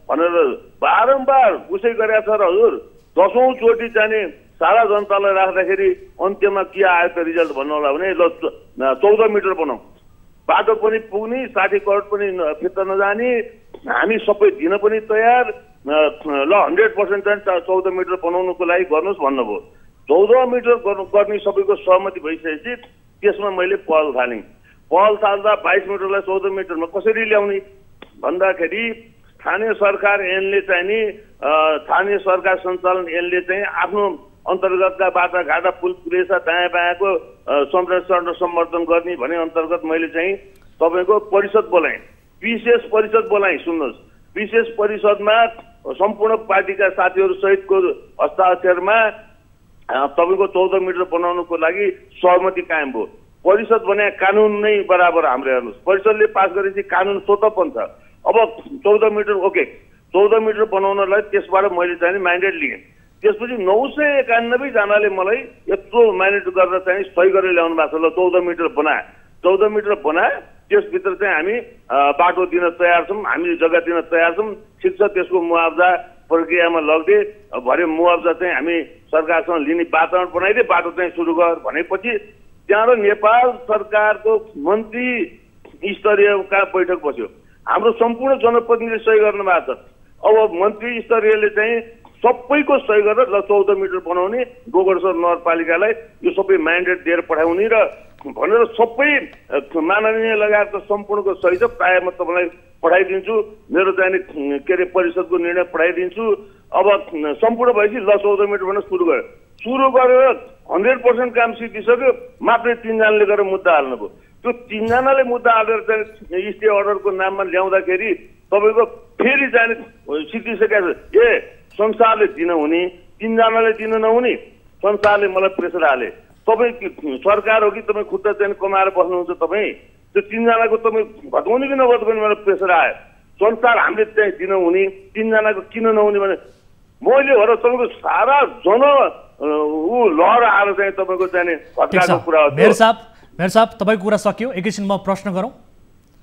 भनेर बारम्बार उसै गरेका छ र हजुर 10औं चोटि चाहिँ सारा जनतालाई राख्दाखेरि अन्त्यमा के आयो त रिजल्ट भन्नु होला भने ल 14 मिटर बनाऊ, बाटो पनि पुग्ने, 60 करोड पनि फिर्ता नजाने, हामी सबै दिन पनि तयार, ल 100% चाहिँ 14 मिटर बनाउनुको लागि गर्नुहोस् भन्नुभयो। 14 मिटर गर्ने सबैको सहमति भइसकेपछि त्यसमा मैले पहल थालेँ। पहल थाल्दा 22 मिटरलाई 14 मिटरमा कसरी ल्याउने भन्दाखेरि स्थानीय सरकार ऐनले चाहिँ नि स्थानीय सरकार सञ्चालन ऐनले चाहिँ आफ्नो अन्तर्गतका बाटाघाटा पुल पुरेसा दायाँ बायाँको संरक्षण र सम्वर्धन गर्ने भने अन्तर्गत मैले चाहिँ तपाईँको परिषद बोलाएँ, विशेष परिषद बोलाएँ। सुन्नुहोस्, विशेष परिषदमा सम्पूर्ण पार्टीका साथीहरू सहितको हस्ताक्षरमा तपाईँको 14 मिटर बनाउनुको लागि सहमति कायम भयो। परिषद बने कानुन नै बराबर हाम्रो हेर्नुहोस्, परिषदले पास गरेपछि कानुन स्वतः बन्छ। अब 14 मिटर ओके, 14 मिटर बनाउनलाई त्यसबाट मैले चाहिँ म्यान्डेट लिएँ। त्यसपछि 991 जनाले मलाई यत्रो म्यानेज गरेर चाहिँ सही गरेर ल्याउनु भएको छ। ल 14 मिटर बनाए, 14 मिटर बनाए, त्यसभित्र चाहिँ हामी बाटो दिन तयार छौँ, हामी जग्गा दिन तयार छौँ। ठिक छ, त्यसको मुआवजा प्रक्रियामा लग्दे, भरे मुआवजा चाहिँ हामी सरकारसँग लिने वातावरण बनाइदिए, बाटो चाहिँ सुरु गर भनेपछि त्यहाँ नेपाल सरकारको मन्त्री स्तरीयका बैठक बस्यो। हाम्रो सम्पूर्ण जनप्रतिनिधिले सही गर्नु भएको छ। अब मन्त्री स्तरीयले चाहिँ सबैको सही गरेर ल 14 मिटर बनाउने, गोकर्णेश्वर नगरपालिकालाई यो सबै म्यान्डेट दिएर पठाउने र भनेर सबै माननीय लगायतको सम्पूर्णको सही छ। प्राय म तपाईँलाई पठाइदिन्छु, मेरो चाहिँ के अरे परिषदको निर्णय पठाइदिन्छु। अब सम्पूर्ण भएपछि ल 14 मिटर बनाउन सुरु गरेर 100% काम सिद्धिसक्यो। मात्रै 3 जनाले गरेर मुद्दा हाल्नुभयो। त्यो 3 जनाले मुद्दा हालेर चाहिँ स्टे अर्डरको नाममा ल्याउँदाखेरि तपाईँको फेरि जाने सिद्धिसकेको छ। संसारले दिन हुने, 3 जनाले दिन नहुने, संसारले मलाई प्रेसर हाले। तपाईँ सरकार हो कि तपाईँ खुट्टा चाहिँ कमाएर बस्नुहुन्छ? तपाईँ त्यो 3 जनाको तपाईँ भत्काउने कि नभत्काउने मलाई प्रेसर आयो। संसार हामीले चाहिँ दिन हुने, 3 जनाको किन नहुने भने मैले हो र तपाईँको सारा जन लहर आएर चाहिँ तपाईँको चाहिँ भत्काएको कुरा हो। मेयर साहब तपाईँको कुरा सकियो, एकैछिन म प्रश्न गरौँ।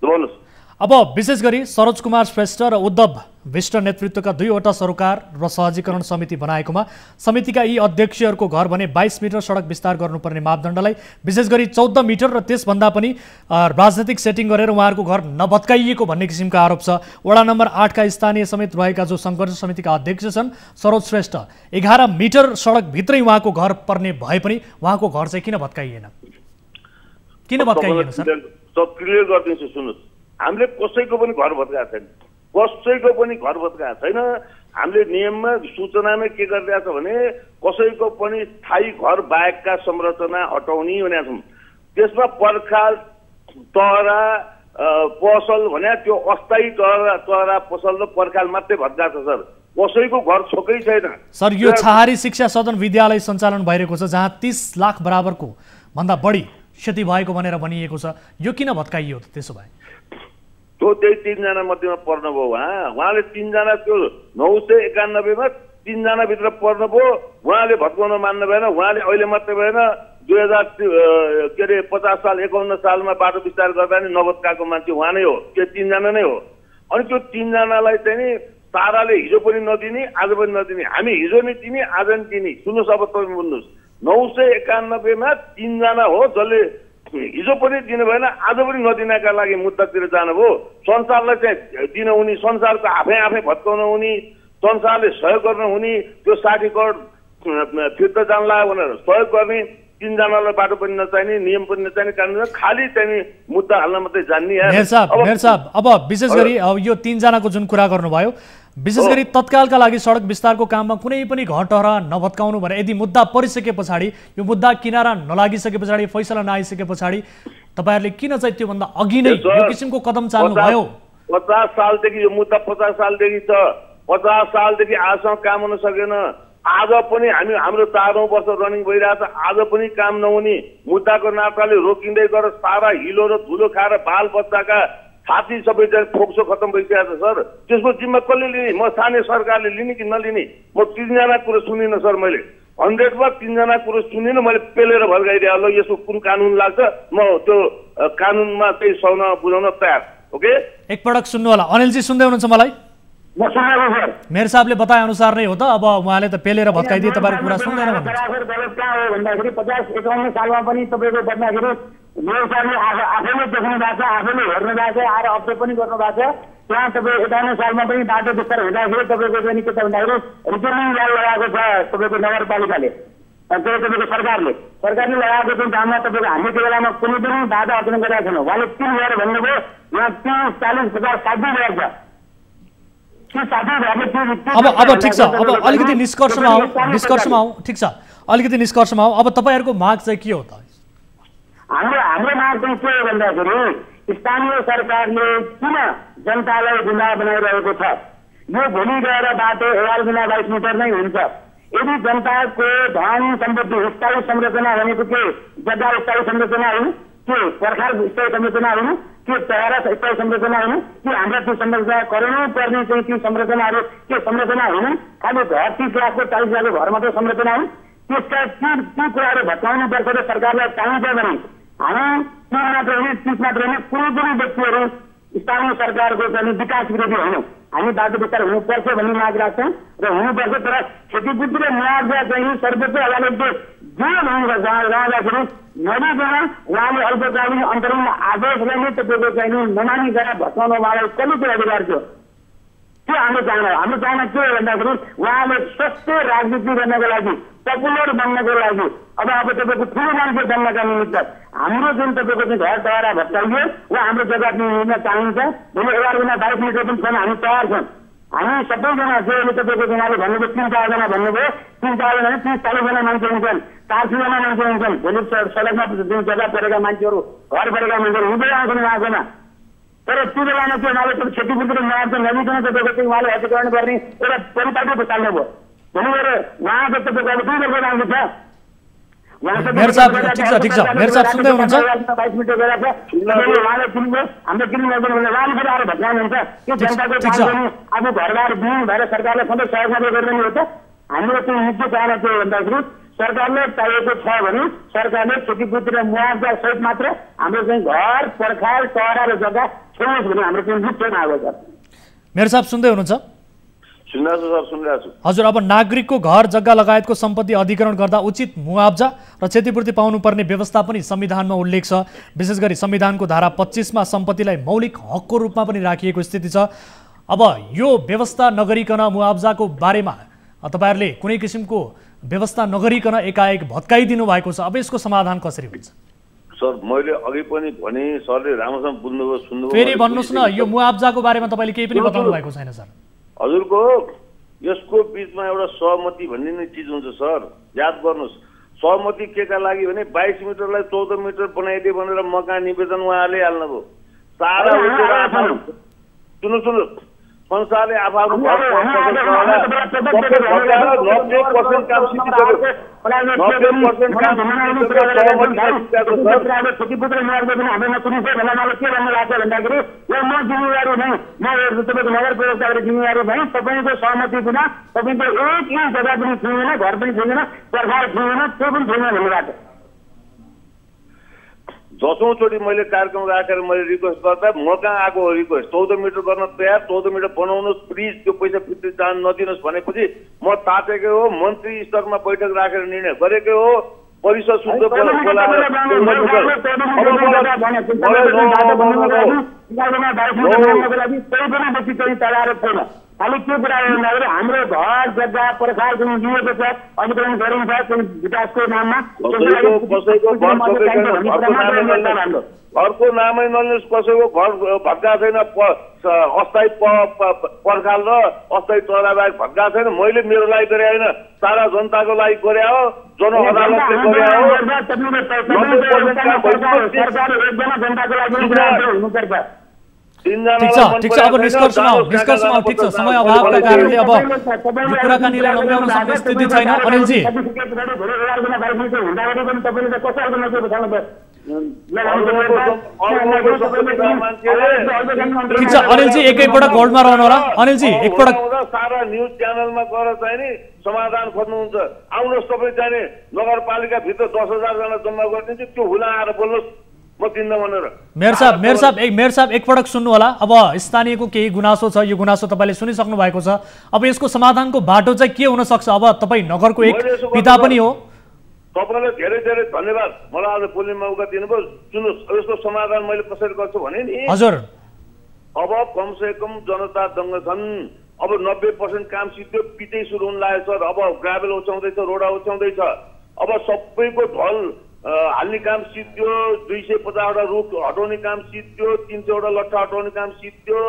भन्नुहोस्। अब विशेष गरी सरोज कुमार श्रेष्ठ र उद्धव विष्ट नेतृत्वका 2वटा सरकार र सहजीकरण समिति बनाएकोमा समितिका यी अध्यक्षहरूको घर भने 22 मिटर सडक विस्तार गर्नुपर्ने मापदण्डलाई विशेष गरी 14 मिटर र त्यसभन्दा पनि राजनैतिक सेटिङ गरेर उहाँहरूको घर नभत्काइएको भन्ने किसिमको आरोप छ। वडा नम्बर 8 का स्थानीय समेत रहेका जो सङ्घर्ष समितिका अध्यक्ष छन् सरोज श्रेष्ठ, 11 मिटर सडकभित्रै उहाँको घर पर्ने भए पनि उहाँको घर चाहिँ किन भत्काइएन? किन भत्काइएन सर? क्लियर गरिदिन्छु, सुन्नुहोस्। हामीले कसैको पनि घर भत्काएको छैन, कसैको पनि घर भत्काएको छैन। हामीले नियममा सूचनामा के गरिरहेको छ भने कसैको पनि स्थायी घर बाहेकका संरचना हटाउने भनेका छौँ। त्यसमा पर्खाल, तहरा, पसल भने त्यो अस्थायी तहरा, पसल र पर्खाल मात्रै भत्काएको छ सर। कसैको घर छोकै छैन सर। यो छहारी शिक्षा सदन विद्यालय सञ्चालन भइरहेको छ जहाँ 30 लाख बराबरको भन्दा बढी क्षति भएको भनेर भनिएको छ। यो किन भत्काइयो त त्यसो भए? त्यो त्यही 3 जना मध्येमा पर्नुभयो। उहाँले 3 जना त्यो 991 मा 3 जना भित्र पर्नुभयो। उहाँले भत्काउन मान्नु भएन। उहाँले अहिले मात्रै भएन 2050 साल 51 सालमा बाटो विस्तार गर्दा नि नभत्काएको मान्छे उहाँ नै हो। त्यो 3 जना नै हो। अनि त्यो 3 जनालाई चाहिँ नि साराले हिजो पनि नदिने, आज पनि नदिने। हामी हिजो नै दिने, आज नि दिने। सुन्नुहोस्, अब तपाईँ बुझ्नुहोस्, 991 मा 3 जना हो जसले हिजो पनि दिनु भएन, आज पनि नदिनका लागि मुद्दातिर जानुभयो। संसारलाई चाहिँ दिन हुने, संसारको आफै भत्काउन हुने, संसारले सहयोग गर्न हुने, त्यो 60 करोड फिर्ता जान लाग्यो भनेर सहयोग गर्ने 3 जनालाई बाटो पनि नचाहिने, नियम पनि नचाहिने, कानुन खालि चाहिँ मुद्दा हाल्न मात्रै जान्ने। मेयर साहब अब विशेष गरी यो 3 जनाको जुन कुरा गर्नुभयो, विशेष गरी तत्कालका लागि सडक विस्तारको काममा कुनै पनि घर टहरा नभत्काउनु भने यदि मुद्दा परिसके पछाडि, यो मुद्दा किनारा नलागिसके पछाडि, फैसला नआइसके पछाडि तपाईहरुले किन चाहिँ त्योभन्दा अघि नै यो किसिमको कदम चाल्नुभयो? 50 सालदेखि यो मुद्दा 50 सालदेखि छ। 50 सालदेखि आजसम्म काम हुन सकेन। आज पनि हाम्रो 4औं वर्ष रनिङ भइरहेछ, आज पनि काम नहुने मुद्दाको नाताले रोकिँदै गएर सारा हिलो र धुलो खाएर बाल बच्चाका साथी सबैजना फोक्सो खत्तम भइसकेको छ सर। त्यसको जिम्मा कसले लिने? म स्थानीय सरकारले लिने कि नलिने? म 3 जना कुरो सुनिनँ सर। मैले 100 मा 3 जना कुरो सुनिनँ। मैले पेलेर भर्काइदिएँ। ल यसको कुन कानुन लाग्छ, म त्यो कानुनमा चाहिँ सुनाउन बुझाउन तयार। ओके, एकपटक सुन्नु होला। अनिलजी सुन्दै हुनुहुन्छ मलाई? मेयर साहबले बताए अनुसार नै हो त। अब उहाँले त पेलेर भत्काइदिए, तपाईहरुको कुरा सुन्दैन भन्दाखेरि 50-51 सालमा पनि तपाईको बद्दाखेरि मेयर साहबले आफैले देख्नु भएको छ, आफैले हेर्नु भएको छ, आएर अब्जर्भ पनि गर्नु भएको छ। त्यहाँ तपाईँ 51 सालमा पनि बाटो विस्तार हुँदाखेरि तपाईँको पनि के छ भन्दाखेरि रिटर्निङ वाल लगाएको छ तपाईँको नगरपालिकाले, तपाईँको सरकारले लगाएको जुन काममा तपाईँको हामी त्यो बेलामा कुनै पनि बाधा अर्जन गरेका छैनौँ। उहाँले 3 गरेर भन्नुभयो, यहाँ 30, 40, 50, 60 रहेको छ। अब ठिक छ, अब अलिकति निष्कर्षमा आऊ। ठिक छ, अलिकति निष्कर्षमा आऊ। अब तपाईहरुको माग चाहिँ के हो त? हाम्रो माग चाहिँ के हो भन्दाखेरि स्थानीय सरकारले किन जनतालाई गुमराह बनाइरहेको छ? यो भोलि गएर बाटो 11 मिटर नै हुन्छ। यदि जनताको धन सम्पत्ति स्थायी संरचना भनेको के जग्गा स्थायी संरचना हो, के पर्खाल स्थायी संरचना होइन, के तयार स्थायी संरचना होइन, कि हाम्रा त्यो संरचना कराउनु पर्ने चाहिँ ती संरचनाहरू के संरचना होइन, खालि घर 30 लाखको 40 लाखको घर मात्रै संरचना हो। त्यसका ती कुराहरू भत्काउनु पर्छ र सरकारलाई चाहिन्छ भने हामी 3 मात्र होइन 30 मात्र होइन कुनै पनि व्यक्तिहरू स्थानीय सरकारको चाहिँ विकास विरोधी होइनौँ। हामी बाटो विस्तार हुनुपर्छ भन्ने माग राख्छौँ र हुनुपर्छ, तर क्षतिपूर्ति र मुआवजा चाहिँ सर्वोच्च अदालतले जे भन्नुपर्छ जाँदाखेरि नदिकन उहाँले अल्पकालीन अन्तरिम आदेशलाई नै तपाईँको चाहिँ नमानी गरेर भत्काउन उहाँलाई कसले त्यो अधिकार थियो? त्यो हाम्रो चाहना के हो भन्दाखेरि उहाँले स्वस्थ राजनीति गर्नको लागि, पपुलर बन्नको लागि, अब तपाईँको ठुलो मान्छे बन्नका निमित्त हाम्रो जुन तपाईँको चाहिँ घर तयारा भत्काइयो वा हाम्रो जग्गा दिन चाहिन्छ भने 11 गुणा 22 मिटर पनि छन्, हामी तयार छौँ। हामी सबैजना जोले तपाईँको उहाँले भन्नुभयो 3-4 जना भन्नुभयो, 3-4 जना 30-40 जना मान्छे हुन्छन्, 400 जना मान्छे हुन्छन्। भोलि सडकमा जुन जग्गा परेका मान्छेहरू, घर परेका मान्छेहरू हुँदै आउँछन् उहाँकोमा। तर त्यो बेलामा चाहिँ उहाँले त्यो क्षतिपूर्ति र मुआवजा नदिकन तपाईँको चाहिँ उहाँले अधिकरण गर्ने एउटा परिपाटी बसाल्नु भयो। भोलि गएर उहाँको तपाईँको अब 2 वर्ष राम्रो छ। मेयर साहब ठिक छ मेयर साहब सुन्दै हुनुहुन्छ? 22 मिटर गएको छ, उहाँले किन्नु हाम्रो किन्नु नदिनु भने उहाँले फेरि आएर भत्काउनुहुन्छ। त्यो जनताको काम गर्ने अब घरबार दिनु भएर सरकारले सधैँ सहयोग मात्रै गरिदिनु हो त? हाम्रो त्यो मुख्य चाहना के हो भन्दाखेरि सरकारले चाहिएको छ भने सरकारले क्षतिपूर्ति र मुआवजा सहित मात्र हाम्रो चाहिँ घर पर्खाल तहरा र जग्गा छोड्नुहोस् भन्ने हाम्रो चाहिँ मुख्य माग हो सर। मेयर साहब सुन्दै हुनुहुन्छ? हजुर, अब नागरिकको घर जग्गा लगायतको सम्पत्ति अधिग्रहण गर्दा उचित मुआवजा र क्षतिपूर्ति पाउनुपर्ने व्यवस्था पनि संविधानमा उल्लेख छ। विशेष गरी संविधानको धारा 25 मा सम्पत्तिलाई मौलिक हकको रूपमा पनि राखिएको स्थिति छ। अब यो व्यवस्था नगरिकन मुआवजाको बारेमा तपाईहरुले कुनै किसिमको व्यवस्था नगरिकन एकाएक भत्काइदिनु भएको छ। अब यसको समाधान कसरी हुन्छ? सर मैले अघि पनि भने सरले राम्रोसँग बुझ्नुभयो, सुन्नुभयो। फेरि भन्नुस् न, यो मुआवजाको बारेमा तपाईले केही पनि बताउनु भएको छैन सर। हजुरको यसको बीचमा एउटा सहमति भन्ने नै चिज हुन्छ सर, याद गर्नुहोस्। सहमति केका लागि भने 22 मिटरलाई 14 मिटर बनाइदिए भनेर मकान निवेदन उहाँले हाल्नुभयो। सारा सुन्नु संसारले आफू जिम्मेवारी भए तपाईँको सहमति बिना तपाईँको एक इंच जग्गा पनि छुँदैन, घर पनि छुँदैन, सरकार छुँदैन, त्यो पनि छुँदैन भन्नुभएको। जसौँचोटि मैले कार्यक्रम राखेर मैले रिक्वेस्ट गर्दा म कहाँ आएको हो रिक्वेस्ट 14 मिटर गर्न तयार, 14 मिटर बनाउनुहोस् प्लिज, त्यो पैसा फिर्ती जान नदिनुहोस् भनेपछि म तातेकै हो, मन्त्री स्तरमा बैठक राखेर निर्णय गरेकै हो, परिषद शुद्ध खालि के कुरा भन्दाखेरि हाम्रो घर जग्गा पर्खाल जुन दिएको छ अधिग्रहण गरिन्छ विकासको नाममा घरको नामै नलिनुहोस्, कसैको घर भत्का छैन, अस्थायी पर्खाल र अस्थायी तहराबाहेक भत्का छैन। मैले मेरो लागि गरे होइन, सारा जनताको लागि गरे हो, जन अदालतले गरे हो। ठिक छ अब निष्कर्षमा ठिक छ, समय अभावका कारणले अब यो कुराकानीलाई लम्ब्याउन सक्ने स्थिति छैन। अनिलजी ठिक छ, अनिलजी एकैपटक होल्डमा रहनु होला। अनिलजी एकपटक सारा न्युज च्यानलमा गएर चाहिँ नि समाधान खोज्नुहुन्छ। आउनुहोस् तपाईँ चाहिँ नगरपालिकाभित्र 10,000 जना जम्मा गरिदिन्छु, त्यो हुला आएर बोल्नुहोस् म दिन्न भनेर। मेयर साहब एकपटक सुन्नु होला। अब स्थानीयको केही गुनासो छ, यो गुनासो तपाईले सुनिसक्नु भएको छ। अब यसको समाधानको बाटो चाहिँ के हुन सक्छ? अब तपाई नगरको एक पिता पनि हो। तपाईलाई धेरै धेरै धन्यवाद, मलाई आज बोल्ने मौका दिनुभयो। सुन्नुहोस्, यसको समाधान मैले कसरी गर्छु भने नि हजुर, अब कमसे कम जनता दङ्ग छन्। अब 90% काम सिद्धो, पिचै सुरु हुन लागेको छ। अब ग्राभेल ओछ्याउँदैछ, रोडा ओछ्याउँदैछ। अब सबैको ढल हाल्ने काम सिद्धियो, 250 रुख हटाउने काम सिद्धियो, 300 वटा लट्ठा हटाउने काम सिद्धियो,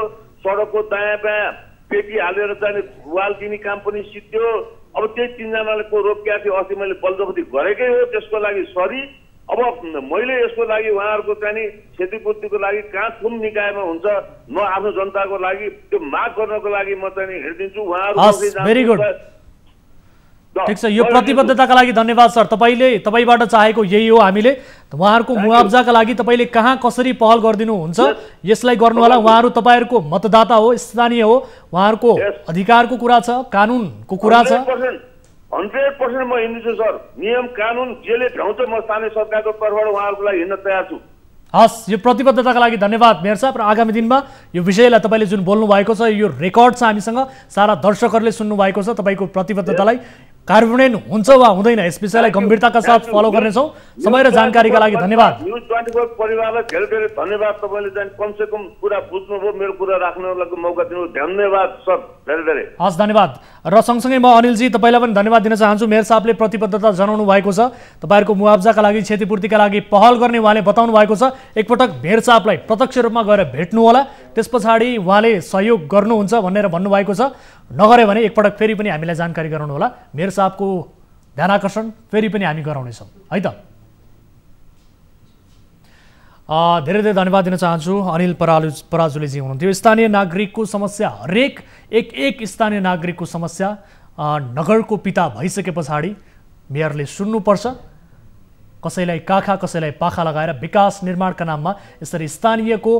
सडकको दायाँ बायाँ पेटी हालेर जाने वाल दिने काम पनि सिद्धियो। अब त्यही 3 जनाले को रोकिया थियो, अस्ति मैले बलजबरी गरेकै हो, त्यसको लागि सरी। अब मैले यसको लागि उहाँहरूको चाहिँ क्षतिपूर्तिको लागि कहाँ कुन निकायमा हुन्छ, म आफ्नो जनताको लागि त्यो माग गर्नको लागि म चाहिँ हिँडिदिन्छु। उहाँहरू भेरी गुड। ठिक छ, यो प्रतिबद्धताका लागि धन्यवाद सर। तपाईबाट चाहेको यही हो, हामीले उहाँहरूको मुआब्जाका लागि तपाईँले कहाँ कसरी पहल गरिदिनुहुन्छ यसलाई गर्नु होला। उहाँहरू तपाईँहरूको मतदाता हो, स्थानीय हो, उहाँहरूको अधिकारको कुरा छ, कानुनको कुरा छ। 100% म हिँड्छु सर। नियम कानुन जेले भ्याउँछ म स्थानीय सरकारको तर्फबाट उहाँहरूको लागि हिँड्न तयार छु। हस्, यो प्रतिबद्धताका लागि धन्यवाद मेयर साहब। र आगामी दिनमा यो विषयलाई तपाईँले जुन बोल्नु भएको छ, यो रेकर्ड छ हामीसँग, सारा दर्शकहरूले सुन्नु भएको छ। तपाईँको प्रतिबद्धतालाई कार्यान्वयन हुन्छ वा हुँदैन यस विषयलाई गम्भीरताका साथ फलो गर्नेछौँ। समय र जानकारीका लागि धन्यवाद। न्युज 24 परिवारलाई धेरै धेरै धन्यवाद। तपाईँले चाहिँ कमसेकम कुरा बुझ्नुभयो, मेरो कुरा राख्नको मौका दिनु, धन्यवाद सर, धेरै धेरै। हस्, धन्यवाद। र सँगसँगै म अनिलजी तपाईँलाई पनि धन्यवाद दिन चाहन्छु। मेयर साहबले प्रतिबद्धता जनाउनु भएको छ, तपाईँहरूको मुआब्जाका लागि, क्षतिपूर्तिका लागि पहल गर्ने उहाँले बताउनु भएको छ। एकपटक मेयर साहबलाई प्रत्यक्ष रूपमा गएर भेट्नु होला, त्यस पछाडि उहाँले सहयोग गर्नुहुन्छ भनेर भन्नुभएको छ। नगरे भने एकपटक फेरि पनि हामीलाई जानकारी गराउनु होला। मेयर साहबको ध्यान आकर्षण फेरि पनि हामी गराउनेछौँ है त। धेरै धेरै धन्यवाद दिन चाहन्छु। अनिल पराजुलीजी हुनुहुन्थ्यो। स्थानीय नागरिकको समस्या, हरेक एक स्थानीय नागरिकको समस्या नगरको पिता भइसके पछाडि मेयरले सुन्नुपर्छ। कसैलाई काखा कसैलाई पाखा लगाएर विकास निर्माणका नाममा यसरी स्थानीयको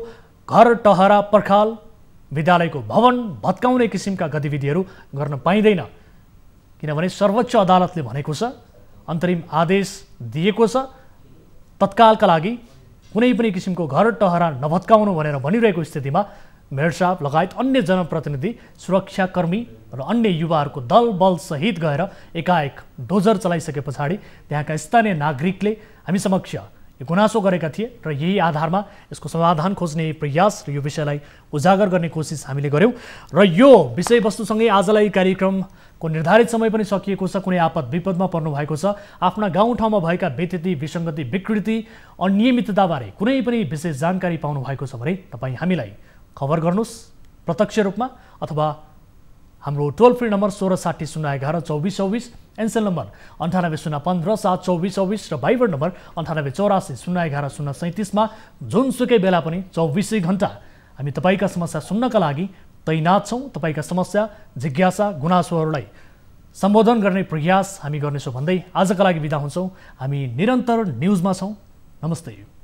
घर टहरा पर्खाल विद्यालयको भवन भत्काउने किसिमका गतिविधिहरू गर्न पाइँदैन, किनभने सर्वोच्च अदालतले भनेको छ, अन्तरिम आदेश दिएको छ, तत्कालका लागि कुनै पनि किसिमको घर टहरा नभत्काउनु भनेर भनिरहेको स्थितिमा मेयर साहब लगायत अन्य जनप्रतिनिधि, सुरक्षाकर्मी र अन्य युवाहरूको दल बल सहित गएर एकाएक डोजर चलाइसके पछाडि त्यहाँका स्थानीय नागरिकले हामी समक्ष यो गुनासो गरेका थिए र यही आधारमा यसको समाधान खोज्ने प्रयास र यो विषयलाई उजागर गर्ने कोसिस हामीले गर्यौँ। र यो विषयवस्तुसँगै आजलाई कार्यक्रमको निर्धारित समय पनि सकिएको छ। कुनै आपद विपदमा पर्नु भएको छ, आफ्ना गाउँठाउँमा भएका व्यतिथि विसङ्गति विकृति अनियमितताबारे कुनै पनि विशेष जानकारी पाउनु भएको छ भने तपाईँ हामीलाई खबर गर्नुहोस् प्रत्यक्ष रूपमा, अथवा हाम्रो टोल फ्री नम्बर 1660 011 2424, एनसेल नम्बर 980157 72424 र भाइबर नम्बर 9884 011 037 मा जुनसुकै बेला पनि 24 घण्टा हामी तपाईँका समस्या सुन्नका लागि तैनात छौँ। तपाईँका समस्या, जिज्ञासा, गुनासोहरूलाई सम्बोधन गर्ने प्रयास हामी गर्नेछौँ भन्दै आजका लागि बिदा हुन्छौँ। हामी निरन्तर न्युजमा छौँ। नमस्ते।